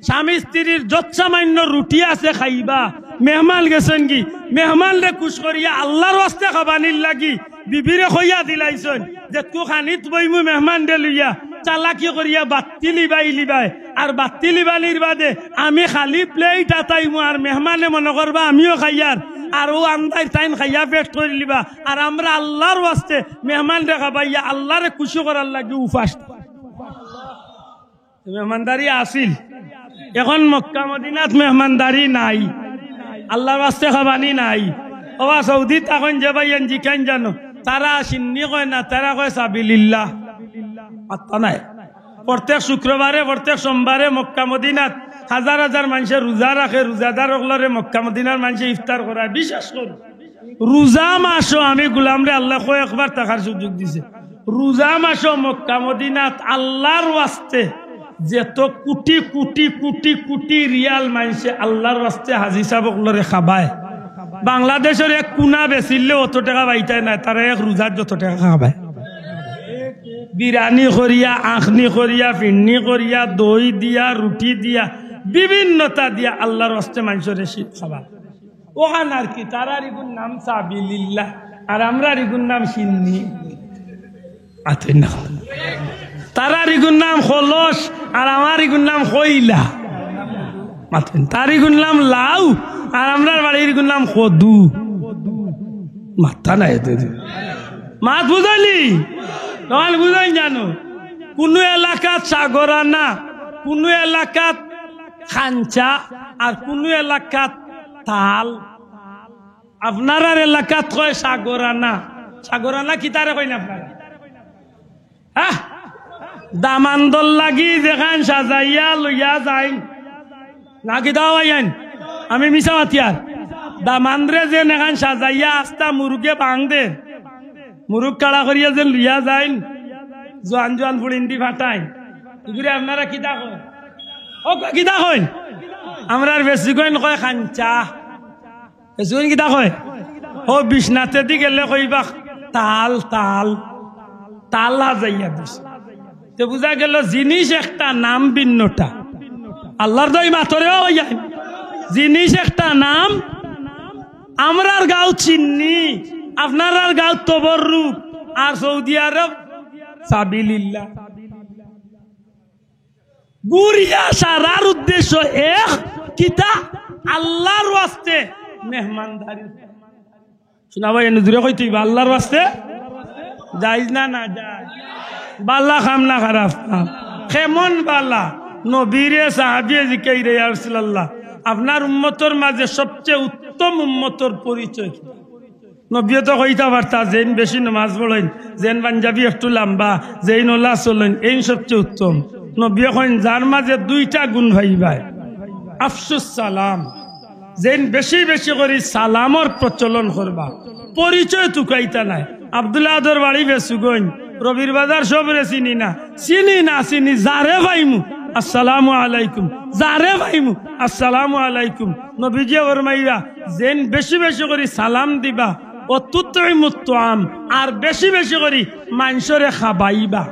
স্বামী স্ত্রীর যত সামান্য রুটি আছে খাইবা মেহমান গেছেন কি মেহমান রে খুশ করিয়া আল্লাহর ওয়াস্তে খাবানির লাগি বিবিরে কইয়া দিলাইছেন যে তু খানিত বইমু মেহমান দে লইয়া চালাকি করিয়া বাত্তি লিবাই আর বাত্তি লিবানির বাদে আমি খালি প্লেট আতাইমু আর মেহমানে মনে করবা আমিও খাইয়ার আর ও আন্দাই টাইম খাইয়া পেট করে লিবা আর আমরা আল্লাহর ওয়াস্তে মেহমান রে খাবাইয়া আল্লাহরে খুশি করার লাগি উপাস মেহমানদারি আসিল এখন মক্কা মদিনাত মেহমানদারি নাই আল্লাহর ওয়াস্তে খাবানি নাই ওয়া সৌদি তখন যে ভাইয়ান জিখান জানো তারা সিন্নি কয় না, তারা কয় সাবিলিল্লাহ। আত্মা নাই। প্রত্যেক শুক্রবারে প্রত্যেক সোমবারে মক্কা মদিনাত হাজার হাজার মানুষের রোজা রাখে, রোজাদার ওগুলোরে মক্কা মদিনার মানুষে ইফতার করায়। বিশেষ করে রোজা মাসও আমি গোলামরে আল্লাহ কয়েকবার টাকার সুযোগ দিছে। রোজা মাসও মক্কা মদিনাত আল্লাহর ওয়াস্তে যেত কোটি কোটি কোটি কোটি রিয়াল মানুষে আল্লাহর ওয়াস্তে হাজি সাহেব ওগুলোরে খাবায়। বাংলাদেশের এক কোনা বেচিলে অত টাকা পাইতাই নাই, তারা এক রোজার যত টাকা খাবায়। বিরিয়ানি করিয়া, আখনি করিয়া, ফিন্নি করিয়া, দই দিয়া, রুটি দিয়া, বিভিন্নতা দিয়া আল্লাহর হস্তে মানুষের শীত খাবার। ওখান আর কি তারার ইগুন নাম সাবিলিল্লাহ, আর আমরা ইগুন নাম সিন্নি। তারার ইগুন নাম খলস, আর আমার ইগুন নাম খইলা। তার ইগুন নাম লাউ, আর আমরা বাড়ির ইগুন নাম কদু। মাথা নাই মাত বুঝাইলি তখন বুঝাই জানো। কোনো এলাকাত সাগরানা, কোনো এলাকাত খাঞ্চা, আর কোনো এলাকাত তাল। আপনার এলাকাত কয় সাগরানা। সাগরানা কি তারে কয় না আপনারা? হ্যাঁ, দামান্দল লাগি যেখান সাজাইয়া লইয়া যাই না কি দাও আইন আমি মিশা মাতিয়ার দামান্দ্রে যে নেখান সাজাইয়া আস্তা মুরুগে বাং দে, মুরুগ কাড়া করিয়া যে লইয়া যাইন, জোয়ান জোয়ান ফুড়িন্দি ফাটাইন, এগুলি আপনারা কিতা কয়? ও কিতা কয়? আমরা বেশি কইন কয় খাঞ্চা। বেশি কইন কিতা কয়? ও বিছনাতে দি গেলে কইবা তাল তাল তাল হাজাইয়া দিস। তো বুঝা গেল জিনিস একটা, নাম ভিন্নটা। আল্লাহর দই মাতরেও যায় জিনিস একটা, নাম। আমরার গাঁও চিন্নি, আপনার গাঁও তবরুক, আর সৌদি আরব সাবিলিল্লাহ। গুরিয়া সারার উদ্দেশ্য এক, কিতা আল্লাহর ওয়াস্তে মেহমানদারি। শোনা ভাই এনে দূরে কইতে আল্লাহর ওয়াস্তে যাইজ না, না যায় বাল্লা খাম না খারাপ খাম কেমন বাল্লা। নবীরে সাহাবিয়ে জিকাইরে ইয়া রাসূলুল্লাহ, আপনার উম্মতর মাঝে সবচেয়ে উত্তম উম্মতর পরিচয় কি? নবীও তো কইতা পারতা যেন বেশি নামাজ পড়েন, যেন পাঞ্জাবি একটু লম্বা, যেন ওলা চলেন, এই সবচেয়ে উত্তম। নবীও কইন যার মাঝে দুইটা গুণ ভাইবাই, আফসুস সালাম, যেন বেশি বেশি করে সালামর প্রচলন করবা। পরিচয় তুকাইতা নাই। আব্দুল্লাহ আদর বাড়ি বেসুগইন, রবির বাজার সবরে চিনি না, চিনি না চিনি, যারে ভাইমু আসসালামু আলাইকুম, যারে ভাইমু আসসালামু আলাইকুম। নবীজি ফরমাইরা যেন বেশি বেশি করে সালাম দিবা, ও তুতইমুত তুআম, আর বেশি বেশি করে মাংসরে খাবাইবা।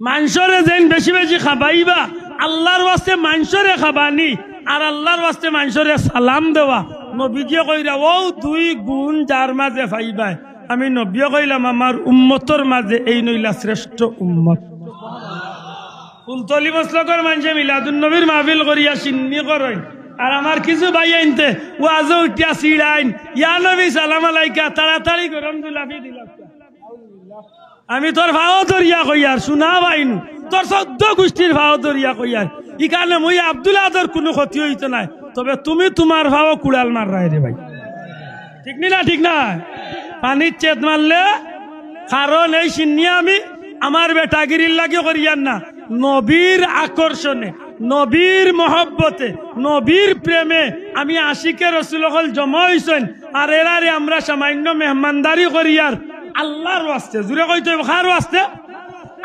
মাংসরে যেন বেশি বেশি খাবাইবা, আল্লাহর ওয়াস্তে মাংসরে খাবানি, আর আল্লাহর ওয়াস্তে মাংসরে সালাম দেওয়া। নবীজি কইরা ও দুই গুণ যার মাঝে পাইবাই, আমি নবী কইলাম আমার উম্মতর মাঝে এই নইলা শ্রেষ্ঠ উম্মত। ফুলতলি মসলকর মানুষে মিলাদুন নবীর মাহফিল করিয়া সিন্নি করেন, আর আমার কিছু ভাই আইনতে ও আজও উঠিয়া সিড়াইন, ইয়া নবী সালাম আলাইকা, তাড়াতাড়ি গরম দুলাফি দিলাম। আমি তোর ভাও ধরিয়া কইয়ার শোনা বাইনু, তোর 14 গোষ্ঠীর ভাও ধরিয়া কইয়ার, ইকানে মই আব্দুল্লাহ আদর কোনো ক্ষতি হইত নাই, তবে তুমি তোমার ভাও কুড়াল মার রায় রে ভাই। ঠিক না? ঠিক না? পানির চেত মারলে কারণ এই সিন্নি আমি আমার বেটাগিরির লাগে করিয়ার না, নবীর আকর্ষণে, নবীর মহব্বতে, নবীর প্রেমে আমি আশিকে রসুল হল জমা হইছেন, আর এরারে আমরা সামান্য মেহমানদারি করিয়ার আল্লাহর ওয়াস্তে, জুড়ে কইতে খার ওয়াস্তে,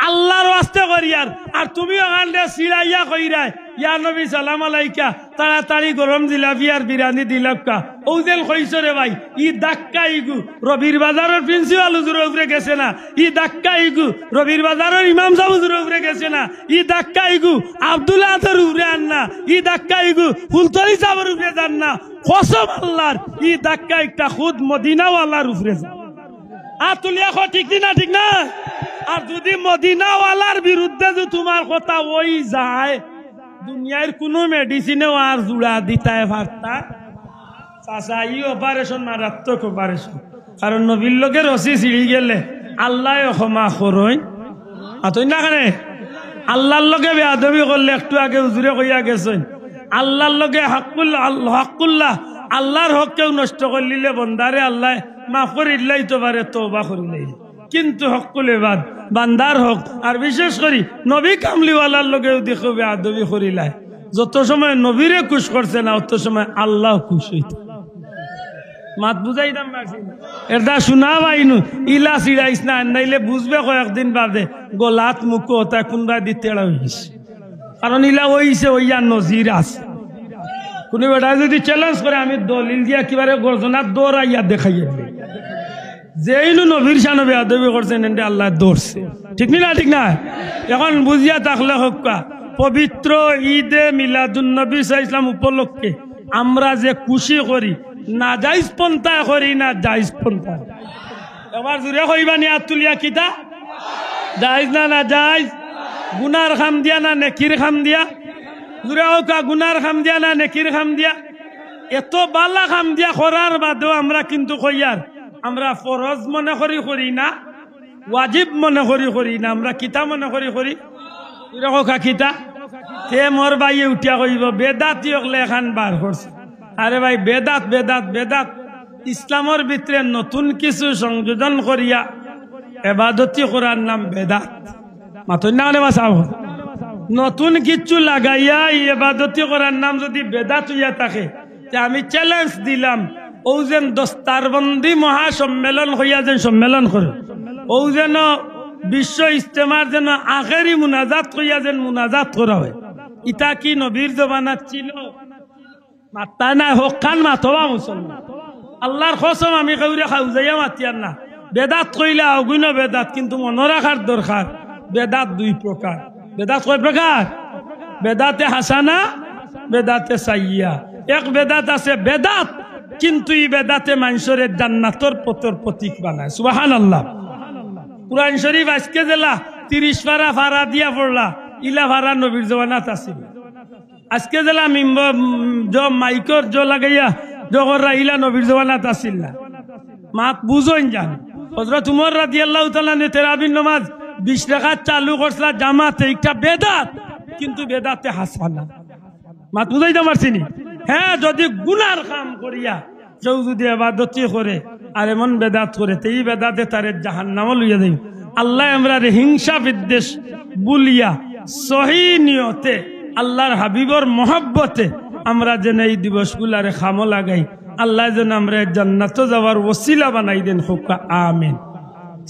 আল্লাহর ওয়াস্তে করিয়ার। আর তুমি ওখানে সিরাইয়া কইরাই ইয়া নবী সালাম আলাইকা, তাড়াতাড়ি গরম জিলাপি আর বিরিয়ানি দিলাকা। ওজেল কইছ রে ভাই, ই দাক্কা ইগু রবির বাজারের প্রিন্সিপাল হুজুরের উপরে গেছে না, ই দাক্কা ইগু রবির বাজারের ইমাম সাহেব হুজুরের উপরে গেছে না, ই দাক্কা ইগু আব্দুল্লাহ আদর উপরে আন না, ই দাক্কা ইগু ফুলতলি সাহেবের উপরে যান না, কসম আল্লাহর, ই দাক্কা একটা খুদ মদিনাওয়ালার উপরে যান। আর তুলিয়া কো ঠিক না? ঠিক না? আর যদি মদিনাওয়ালার বিরুদ্ধে যদি তোমার কথা ওই যায়, দুনিয়ার কোনো মেডিসিনেও আর জোড়া দিতায় পারতা চাচা, ই অপারেশন মারাত্মক অপারেশন। কারণ নবীর লোকের রসি ছিঁড়ি গেলে আল্লাহ ক্ষমা করই আতই না কানে। আল্লাহর লোকে বেয়াদবি করলে একটু আগে হুজুরে কইয়া গেছেন, আল্লাহর লোকে হাক্কুল্লাহ আল্লাহর হক কেউ নষ্ট করলিলে বন্দারে আল্লাহ মাফ করিলাই তো পারে, তওবা করিলাই। কিন্তু হকুল বাদ বান্দার হক, আর বিশেষ করে নবী কামলিওয়ালার লগে দেখো বেআদবি করিলাই, যত সময় নবীরে খুশ করছে না অত সময় আল্লাহ খুশ হইত। মাত বুঝাইতাম এটা শোনা পাইনু, ইলা চিড়াইস না, নাইলে বুঝবে কয়েকদিন বাদে গলাত মুখ ওটা কোনবা দিতে হইছে, কারণ ইলা হইছে ওইয়া নজির আছে। কোন বেটা যদি চ্যালেঞ্জ করে আমি দলিল দিয়া কিবারে গর্জনা দৌড়াইয়া দেখাইয়া দিই, যেইনু নবীর শানে বেয়াদবি করছেন এন্ডে আল্লাহ দৌড়ছে। ঠিক না ঠিক না? এখন বুঝিয়া থাকলে হক্কা পবিত্র ঈদে মিলাদুন্নবী সাল্লাল্লাহু আলাইহি ওয়াসাল্লাম উপলক্ষে আমরা যে খুশি করি, না জায়েজ পন্থা করি না জায়েজ পন্থা। এবার জুড়ে কইবানি হাত তুলিয়া কিতা জায়েজ না না জায়েজ? গুনার খাম দিয়া না নেকির খাম দিয়া? জুড়ে হোক গুনার খাম দিয়া না নেকির খাম দিয়া? এত বালা খাম দিয়া করার বাদেও আমরা কিন্তু কইয়ার আমরা ফরজ মনে করি না, ওয়াজিব মনে করি না, আমরা কিতা মনে করি কিতা? তে মোর ভাইয়ে উঠিয়া কইব বেদাতি হকলে এখান বার করছে। আরে ভাই বেদাত বেদাত বেদাত ইসলামের ভিতরে নতুন কিছু সংযোজন করিয়া এবাদতি করার নাম বেদাত। মাতই না রে বাসাও, নতুন কিছু লাগাইয়া এবাদতি করার নাম যদি বেদাত হইয়া থাকে, আমি চ্যালেঞ্জ দিলাম ও যেন দস্তারবন্দি মহাসম্মেলন হইয়া যেন সম্মেলন করে, ও যেন বিশ্ব ইজতেমার যেন আখেরি মুনাজাত হইয়া যেন মুনাজাত করা হয়। ইটা কি নবীর জমানাত ছিল? মাত্তা নাই হকান মাতবা মুসলমান। আল্লাহর কসম আমি কাউরে খাউজাইয়া মাতিয়ার না। বেদাত কইলে অগুণ বেদাত, কিন্তু মনে রাখার দরকার বেদাত দুই প্রকার। বেদাত কয় প্রকার? বেদাতে হাসানা, বেদাতে সাইয়া। এক বেদাত আছে বেদাত, কিন্তু এই বেদাতে মানুষের জান্নাতর পথর প্রতীক বানায়। সুবহানাল্লাহ। কুরআন শরীফ আজকে জেলা 30 ফারা দিয়া পড়লা, ইলা ফারা নবীর জমানাত আছিল। আজকে জেলা মাইকর জো লাগাইয়া জগররা ইলা নবীর জমানাত আছিল না। মাত বুঝোন জান হযরত উমর রাদিয়াল্লাহু তাআলা নে তারাবির নামাজ 20 রাকাত চালু করছলা জামাতে, একটা বেদাত, কিন্তু বেদাতে হাসানা। মাত বুঝাইতে পারছিনি? হ্যাঁ, যদি গুনার কাম করিয়া কেউ যদি ইবাদতি করে আর এমন বেদাত করে, এই বেদাতে তারে জাহান্নামে লইয়া দেই। আল্লাহ আমরা হিংসা বিদ্বেষ বুলিয়া সহি নিয়তে আল্লাহর হাবিবর মহব্বতে আমরা যেন এই দিবসগুলারে খামো লাগাই, আল্লাহ যেন আমরা জান্নাত যাওয়ার ওসিলা বানাই দেন। হোক আমিন।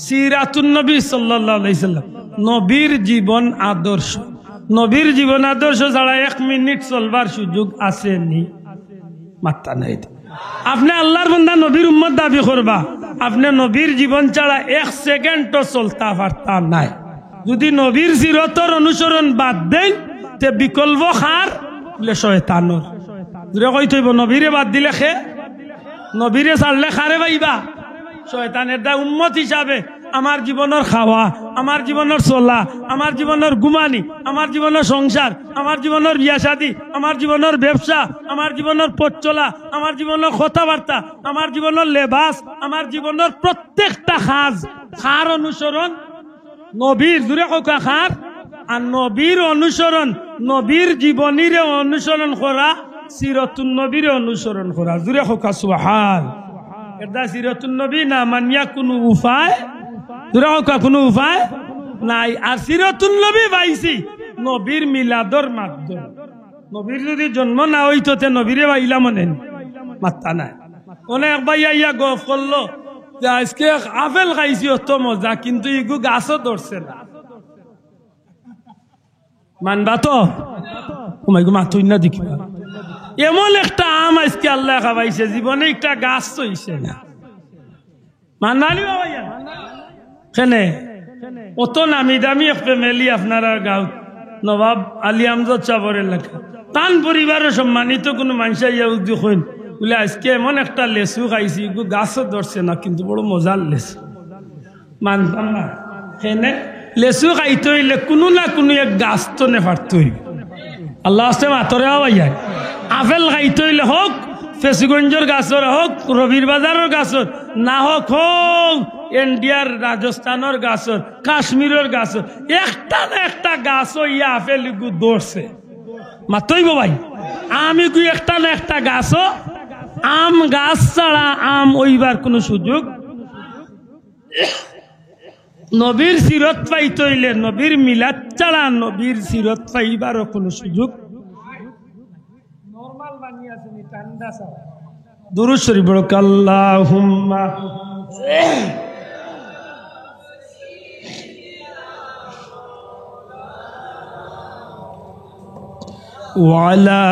সিরাতুন নবী সাল্লাল্লাহু আলাইহি সাল্লাম, নবীর জীবন আদর্শ। নবীর জীবন আদর্শ ছাড়া 1 মিনিট চলবার সুযোগ আছে নি? মাত্তা নাই। আপনি আল্লাহর বান্দা নবীর উম্মত দাবি করবা, আপনি নবীর জীবন ছাড়া 1 সেকেন্ডও চলতা পারতা নাই। যদি নবীর সিরতর অনুসরণ বাদ দেন, তে বিকল্প খার বলে শয়তানর। যদি কইতইব নবীরে বাদ দিলে খে, নবীরে ছাড়লে খারে পাইবা শয়তানের। দা উম্মত হিসাবে আমার জীবনের খাওয়া, আমার জীবনের চলা, আমার জীবনের ঘুমানি, আমার জীবনের সংসার, আমার জীবনের বিয়া শাদী, আমার জীবনের ব্যবসা, আমার জীবনের পথ চলা, আমার জীবনের কথাবার্তা, আমার জীবনের লেবাস, আমার জীবনের প্রত্যেকটা খার অনুসরণ নবীর। জুড়ে কোকা খার আর নবীর অনুসরণ, নবীর জীবনীরে অনুসরণ করা, সিরাতুন নবীর অনুসরণ করা। জুড়ে কোকা সুবহান। এটা সিরাতুন নবী না মানিয়া কোনো উপায়, জুড়ে কোকা কোনো উপায় নাই। আর সিরাতুন নবী পাইছি নবীর মিলাদর মাধ্যম। নবীর যদি জন্ম না হইতো তে নবীরে পাইলা মনে মাত্তা নাই। অনেক ভাই আইয়া গফ করলো যে আজকে আপেল খাইছি অত মজা, কিন্তু ইগু গাছও ধরছে না। মানবা তো? মাতুই না দেখিবা। এমন একটা আম আজকে আল্লাহ খাওয়াইছে, জীবনে একটা গাছ চইছে না। মানবানি বাবাইয়া কেনে অত নামি দামি ফ্যামিলি আপনারা গাঁও নবাব আলী আমজদ সাবরের লেখা তান পরিবারের সম্মানিত কোনো মানুষ ইয়া উদ্যোগ হইন বলে আজকে এমন একটা লেসু খাইছি, গাছও ধরছে না, কিন্তু বড় মজার লেসু। মানতাম না কেনে লেসু খাইতে হইলে কোনো না কোনো এক গাছ তো নেফারতে হইবে। আল্লাহ আসতে মাতরে হওয়াই আপেল খাইতে হইলে হোক ফেসিগঞ্জের গাছর, হোক রবির বাজারের গাছর, না হোক ইন্ডিয়ার রাজস্থানের গাছর, কাশ্মীরের গাছর, একটা না একটা গাছ ইয়া আপেল ধরছে। মাতইব ভাই, আমি একটা না একটা গাছও আম গাছ ছাড়া আম ওইবার কোনো সুযোগ, নবীর সিরত পাইতে হইলে নবীর মিলাদ ছাড়া নবীর সিরত পাইবারও কোনো সুযোগ। নরমাল বানিয়ে আছে ঠান্ডা ছাড়া। দুরূদ শরীফ পড়ো, আল্লাহুম্মা ওয়ালা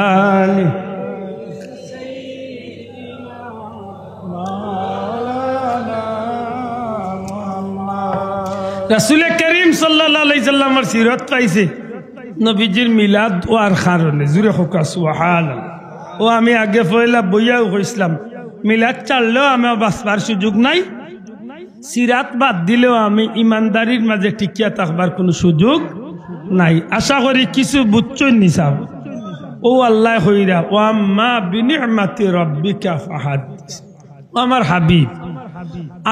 রাসূল করিম সাল্লাল্লাহু আলাইহি সাল্লামের সিরত পাইছে নবীজির মিলাদ ওয়ার কারণে। জুরে হোক সুবহানাল্লাহ। ও আমি আগে পয়লা বইয়াও কইছিলাম মিলাদ চাললেও আমি বাঁচবার সুযোগ নাই, সিরাত বাদ দিলেও আমি ইমানদারির মাঝে টিকিয়া থাকবার কোনো সুযোগ নাই। আশা করি কিছু বুঝছই নিসাব। ও আল্লাহ হইরা ও আম্মা বিনি'মাতি রাব্বিকা ফাহাদ্দিস। আমার হাবিব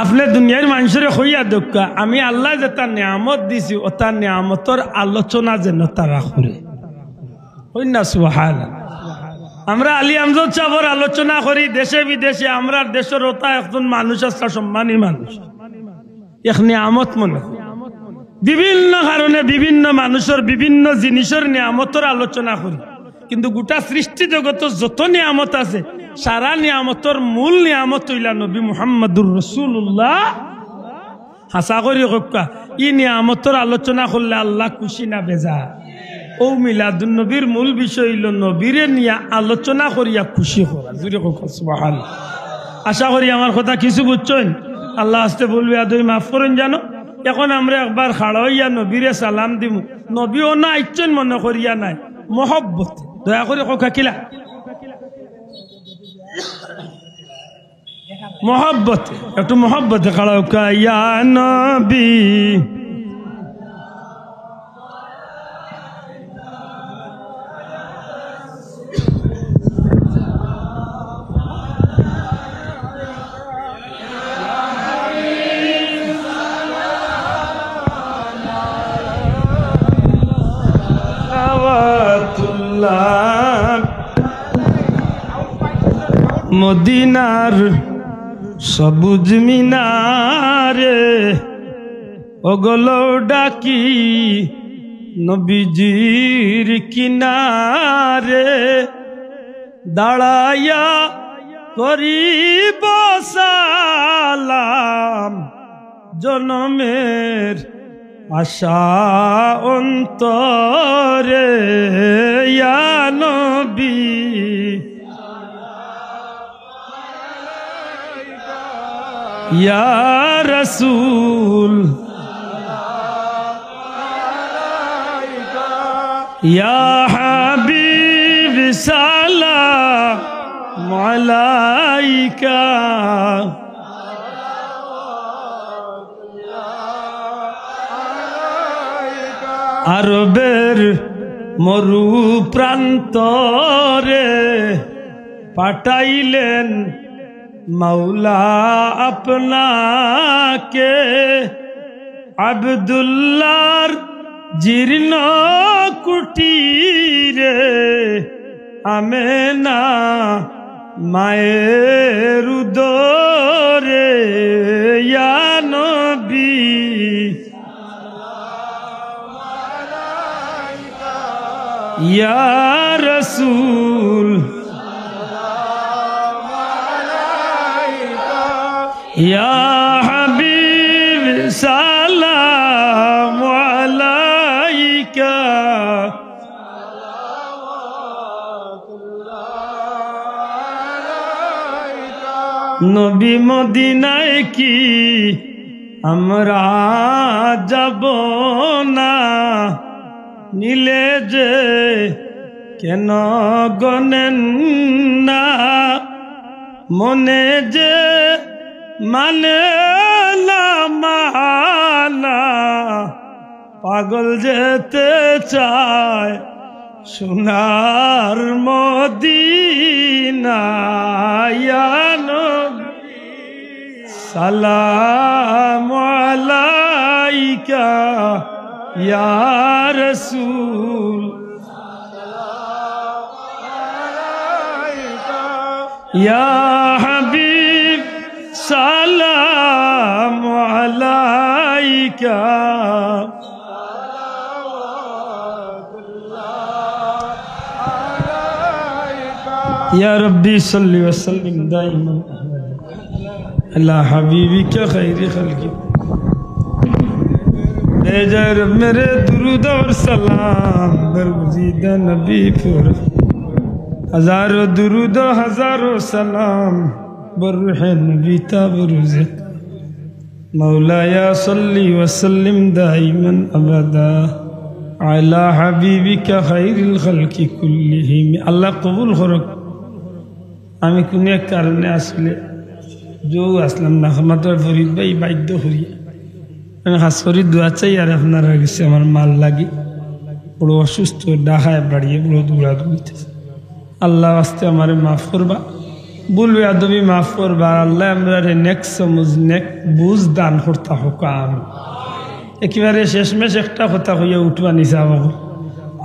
আপনি দুনিয়ার মানুষের হইয়া দক্কা আমি আল্লাহ যে তার নিয়ামত দিছি ও তার নিয়ামতর আলোচনা যেন তারা করে। হই না সুবহানাল্লাহ। আমরা আলী আমজদ সাহেবের আলোচনা করি দেশে বিদেশে, আমরা দেশের ওটা একজন মানুষ আছে সম্মানী মানুষ, এক নিয়ামত মনে বিভিন্ন কারণে বিভিন্ন মানুষের বিভিন্ন জিনিসের নিয়ামতর আলোচনা করি। কিন্তু গোটা সৃষ্টি জগত যত নিয়ামত আছে সারা নিয়ামতর মূল নিয়ামত হইলা নবী মুহাম্মদুর রাসূলুল্লাহ। হাসা করি কক্কা ই নিয়ামতর আলোচনা করলে আল্লাহ খুশি না বেজা? ও মিলাদুন নবীর মূল বিষয় হইল নবীরে নিয়ে আলোচনা করিয়া খুশি করা। জুড়ে কক্কা সুবহানাল্লাহ। আশা করি আমার কথা কিছু বুঝছেন। আল্লাহ আসতে বলবে আদই মাফ করেন জানো। এখন আমরা একবার খাড়া হইয়া নবীরে সালাম দিব, নবীও না আইচ্ছেন মনে করিয়া নাই, মহব্বত দয়া করে কক্কা কিলা মহব্বতে একটু মহব্বতে খাড়া হোক। ইয়া নবী মদিনার সবুজ মিনারে ওগলো ডাকি নবীজির কিনারে দাঁড়াইয়া করিব সালাম জনমের আশা অন্তরে ইয়া নবী ইয়া রাসূল ইয়া হাবিব সালাম আলাইকা আরবের মরু প্রান্তরে পাঠাইলেন মৌলা আপনাকে আব্দুল্লাহর জীর্ণ কুটিরে আমেনা মায়ের উদরে ইয়া নবী ইয়া রাসূল ইয়া হাবিব সালাম আলাইকা নবী মদিনায় কি আমরা যাব না, নিলে যে কেন গনেন না, মনে যে মানে না মানা, পাগল যেতে চায় সোনার মদিনা ইয়া নবী সালাম আলাইকা ইয়া রাসূল ইয়া হাবিব সালাম আলাইকা ইয়া রব্বি সাল্লি ওয়া সাল্লিম দাইমান আলা হাবিবিকা খায়রি খালকি भेजा रब मेरे दुरूद और सलाम बरगुज़ीदा नबी पर हजारों दुरूद हजारों सलाम बरुह नबी ताबरुज़ मौलाया सल्ली वसल्लिम दाइमन अबदा अला हबीबिका खैरिल खल्की कुल्लिहिम अल्लाह कबूल करक आमी कुने एक कारणे आसले जो असलम ना हमारे फरीद भाई बाध्य करिया আমি হাসরি দোয়া চাই আর আপনারা গেছে আমার মাল লাগি বড় অসুস্থ ডাহায় বাড়িয়ে বড় দৌড়াদৌড়িতেছে আল্লাহ আস্তে আমার মাফ করবা বলবে আদবি মাফ করবা আল্লাহ আমরা নেক্সট সমুজ নেক বুঝ দান করতে হোক আমি একেবারে শেষমেশ একটা কথা হইয়া উঠবা নিচা বাবু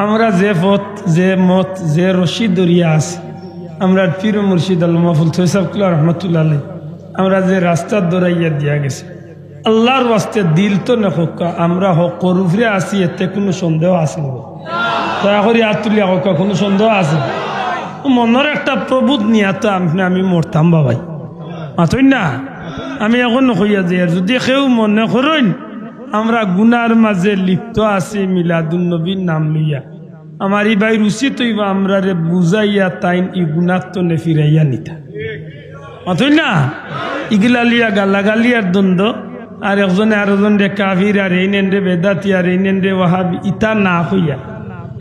আমরা যে পথ যে মত যে রশি দরিয়া আছে আমরা পীর মুর্শিদ আল্লাহ মাহফুল থৈসাবকুল্লাহ রহমতুল্লাহ আলাইহি আমরা যে রাস্তার দৌড়াইয়া দিয়া গেছে আল্লাহর ওয়াস্তে দিল তো না হোক আমরা হক করুফরে আসি এতে কোনো সন্দেহ আছে না দয়া করে আতুলিয়া হোক কোনো সন্দেহ আছে মনের একটা প্রবোধ নিয়ে তো আমি মরতাম বাবাই মাতই না আমি এখন হইয়া যাই আর যদি কেউ মনে করেন আমরা গুনার মাঝে লিপ্ত আছি মিলাদুন নবীর নাম লইয়া আমার এই ভাই উচিত হইবা আমরা রে বুঝাইয়া তাইন ই গুনার তো নে ফিরাইয়া নিতা মাতই না ইগলা লিয়া গালাগালি আর দ্বন্দ্ব আর একজনে আরেকজন রে কাফির আর এই নেন রে বেদাতি আর এই নেন রে ওয়াহাবি ইতা না হইয়া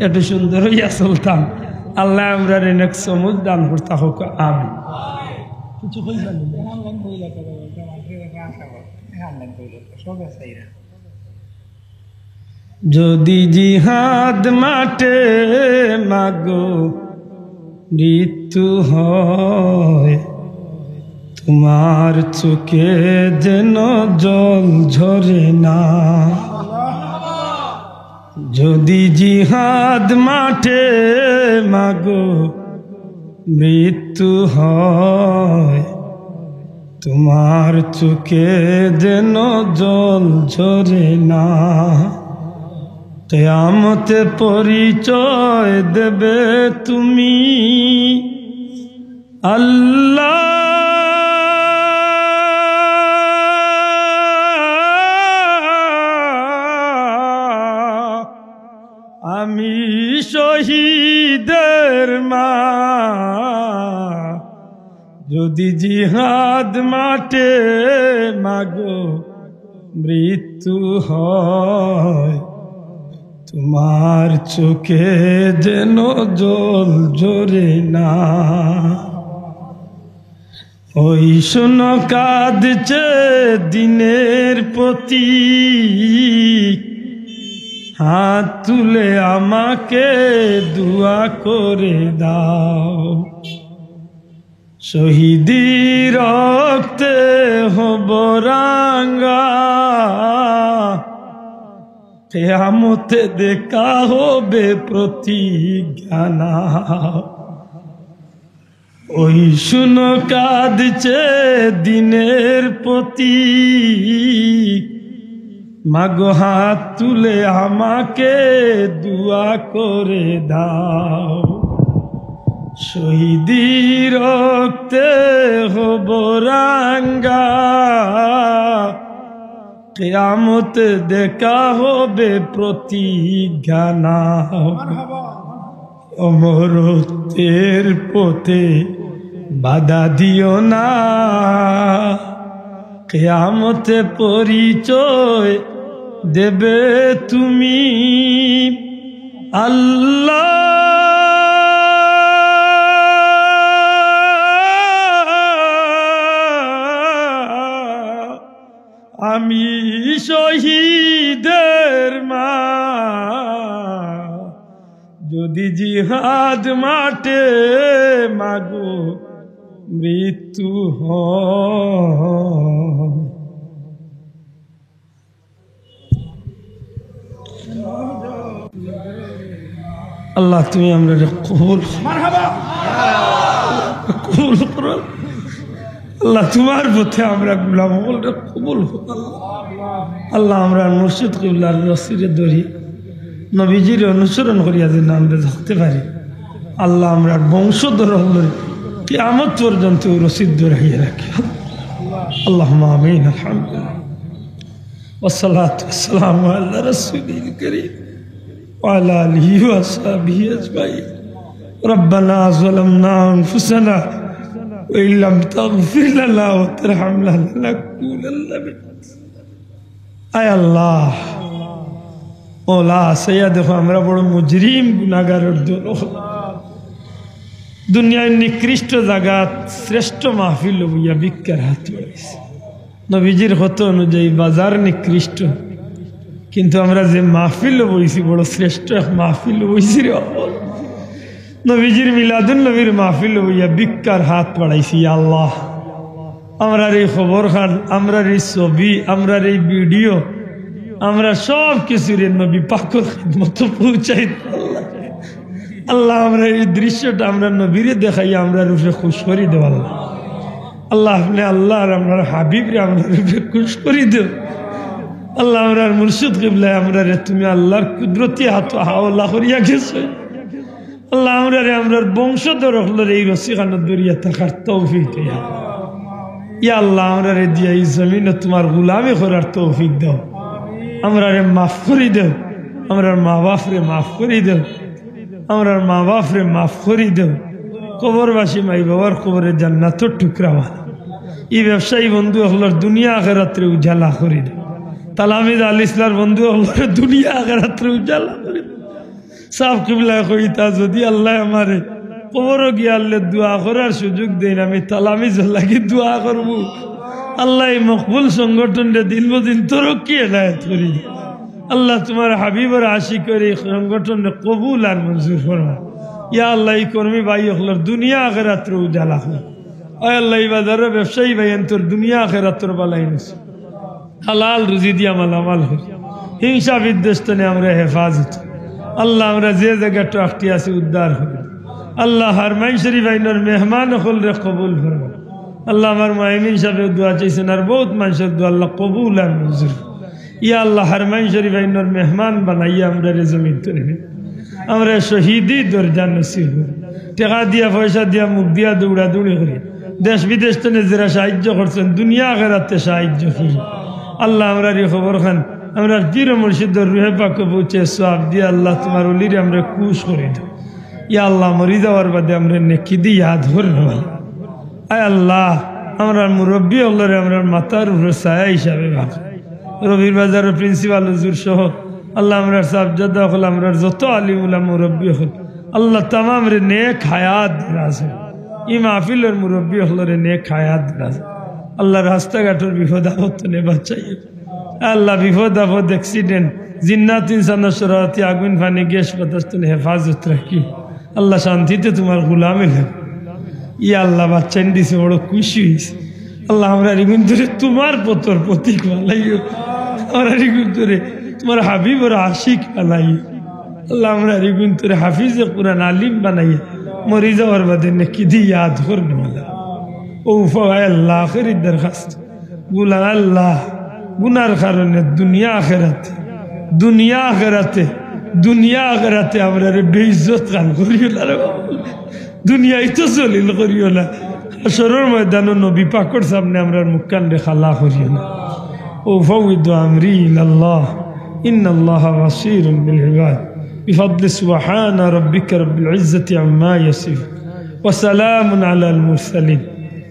এত সুন্দর হইয়া চলতাম আল্লাহ আমরা রে নেক সমুদ দান করতা হোক আমিন কিছু কইবা না অনলাইন কইলা করে অনলাইন কইলা সব আছে যদি জিহাদ মাঠে মাগো মৃত্যু হয় তোমার চোখে যেন জল ঝরে না যদি জিহাদ মাঠে মাগো মৃত্যু হয় তোমার চোখে যেন জল ঝরে না কিয়ামতে পরিচয় দেবে তুমি আল্লাহ আমি শহীদের মা যদি জিহাদ মাঠে মাগো মৃত্যু হয় তোমার চোখে যেন জল ঝরে না ওই শোনো কাঁদছে দিনের প্রতি হাত তুলে আমাকে দুয়া করে দাও শহীদি রক্তে হব রাঙ্গা কিয়ামতে দেখা হবে প্রতিজ্ঞা নাও ওই শুনো কাঁদছে দিনের প্রতি মাগো হাত তুলে আমাকে দুয়া করে দাও শহীদি রক্তে হব রাঙ্গা কিয়ামতে দেখা হবে প্রতিজ্ঞা নাও অমরত্বের পথে বাধা দিও না কিয়ামতে পরিচয় দেবে তুমি আল্লাহ আমি শহীদের মা যদি জিহাদ মাঠে মাগো মৃত্যু হয় আল্লাহ তুমি আমরা কবুল কবুল করো আল্লাহ। তোমার পথে আমরা গোলাম বলতে কবুল হোক আল্লাহ। আমরা মুর্শিদ কিবলার রসিরে ধরি নবীজির অনুসরণ করিয়া যেন আমরা থাকতে পারি আল্লাহ। আমরা বংশধর হল কিয়ামত পর্যন্ত রসিদ ধরাইয়া রাখি আল্লাহুম্মা আমিন। আলহামদুলিল্লাহ ওয়াসসালাতু ওয়াসসালামু আলা রাসূলিল কারীম ওয়া আলা আলিহি ওয়া আসহাবিহি আজমাইন। রব্বানা যালামনা আনফুসানা ওয়া ইল্লাম তাগফির লানা ওয়া তারহামনা লানাকুনান্না মিনাল আয় আল্লাহ ওলা সাইয়া দেখো আমরা বড় মুজরিম গুনাহগারের দল। দুনিয়ার নিকৃষ্ট জায়গাত শ্রেষ্ঠ মাহফিল হইয়া ভিক্ষার হাত বাড়াইছে। নবীজির হত অনুযায়ী বাজার নিকৃষ্ট, কিন্তু আমরা যে মাহফিল বইছি বড় শ্রেষ্ঠ এক মাহফিল বইছি রে। নবীজির মিলাদুন নবীর মাহফিল হইয়া ভিক্ষার হাত বাড়াইছি আল্লাহ। আমরার এই খবর খান, আমরার এই ছবি, আমরার এই ভিডিও, আমরা সব কিছুর নবী পাকের খিদমত পৌঁছাই আল্লাহ। আমরা এই দৃশ্যটা আমরা নবীরে দেখাই আমরা রূপে খুশ করি দেব আল্লাহ। আল্লাহ আপনি আল্লাহ আর আমরা হাবিবরে আমরা রূপে খুশ করি দেব আল্লাহ। আমরা মুর্শিদ কিবলা আমরা রে তুমি আল্লাহর কুদরতি হাত হাওলা করিয়া গেছো আল্লাহ। আমরা রে আমরার বংশধর হলের এই রসিখানত দরিয়া থাকার তৌফিক দিয়া ইয়া আল্লাহ। আমরা রে দিয়া এই জমিনে তোমার গুলামি করার তৌফিক দাও। আমরা রে মাফ করি দেও, আমরার মা বাপরে মাফ করি দেও, আমরার মা বাপরে মাফ করি দেও। কবরবাসী মাই বাবার কবরে জান্নাতের টুকরা বানা। এই ব্যবসায়ী বন্ধু হলার দুনিয়া আখিরাতে উজালা করি দেও। তালামিদ আল ইসলার বন্ধু হলার দুনিয়া আখিরাতে উজালা করি দেও। সাফ কিবলা কইতা যদি আল্লাহ আমারে কবর গিয়ে আল্লাহ দোয়া করার সুযোগ দেন আমি তালামিজ লাগি দোয়া করবো আল্লাহ। এই মকবুল সংগঠনটা দিন বদিন তরক্কি এনায়েত করি আল্লাহ। তোমার হাবিবের আশিক করে এই সংগঠনটা কবুল আর মঞ্জুর ফরমা ইয়া আল্লাহ। এই কর্মী ভাই হলার দুনিয়া আখিরাতের উজালা হয় আয় আল্লাহ। এই বাজারের ব্যবসায়ী ভাই তোর দুনিয়া আখিরাতের বালাই নিছে হালাল রুজি দিয়া মালামাল হয়। হিংসা বিদ্বেষনে আমরা হেফাজত আল্লাহ। আমরা যে জায়গাটা আটটি আছি উদ্ধার হবে আল্লাহ। হারমাইন শরীফ আইনের মেহমান হল রে কবুল ফরমা আল্লাহ। আমার মাইমিন সাহেব দোয়া চাইছেন আর বহুত মানুষের দোয়া আল্লাহ কবুল আর মঞ্জুর ইয়া আল্লাহ। হারমাইন শরীফ আইনের মেহমান বানাইয়া আমরা রে জমিন তৈরি আমরা শহীদি দরজা নসিব টাকা দিয়া পয়সা দিয়া মুখ দিয়া দৌড়া দৌড়ি করি দেশ বিদেশ থেকে যারা সাহায্য করছেন দুনিয়া আখিরাতে সাহায্য করি আল্লাহ। আমরা রে খবর খান আমরা পীর মুর্শিদের রুহে পাকে পৌঁছে সওয়াব দিয়া আল্লাহ তোমার ওলিরে আমরা খুশ করে দাও ইয়া আল্লাহ। মরি যাওয়ার বাদে আমরা নেকি দি ইয়াদ করে নেব আয় আল্লাহ। আমরা মুরব্বী হলরে আমরা মাতার উপরে ছায়া হিসাবে ভাব রবির বাজারের প্রিন্সিপাল হুজুর সহ আল্লাহ। আমরা সাবজাদা হল আমরা যত আলিমুল্লাহ মুরব্বী হল আল্লাহ তামাম রে নেক হায়াত দিরাজ ই মাহফিলের মুরব্বী হলরে নেক হায়াত দিরাজ আল্লাহ। রাস্তাঘাটের বিপদ আপদ নে বাঁচাই আল্লাহ। বিপদ আপদ অ্যাক্সিডেন্ট জিন্নাত ইনসানের সরাতি আগুন পানি গ্যাস বাতাস তুমি হেফাজত রাখি আল্লাহ। শান্তিতে তোমার গুলামে লাগে ইয়া আল্লাহ। বাচ্চান দিছে বড় খুশি হয়েছে আল্লাহ। আমরা রিগুন ধরে তোমার পতর প্রতীক বানাইও আমরা রিগুন ধরে তোমার হাবিব ওর আশিক বানাইও আল্লাহ। আমরা রিগুন ধরে হাফিজে কুরআন আলিম বানাইয়া মরি যাওয়ার বাদে নেকি দি ইয়াদ করবে ও আল্লাহ। আখেরি দরখাস্ত গুলা আল্লাহ গুনার কারণে দুনিয়া আখিরাতে আমরা বেইজ্জত কান করিও না দুনিয়ায় তো জলিল করিও না হাশরের ময়দানে নবী পাকের সামনে আমরা মুখ কান খালা করিও না। ও ফাউযু আমরি ইলাল্লাহ ইন্নাল্লাহা বাসীরুন বিল ইবাদ বিফadli সুবহানা রাব্বিকা রাব্বিল ইজ্জাতি আম্মা ইয়াসিফুন ওয়া সালামুন আলাল মুরসালিন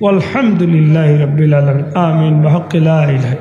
ওয়ালহামদুলিল্লাহি রাব্বিল আলামিন আমিন বিহাক্কি লা ইলাহা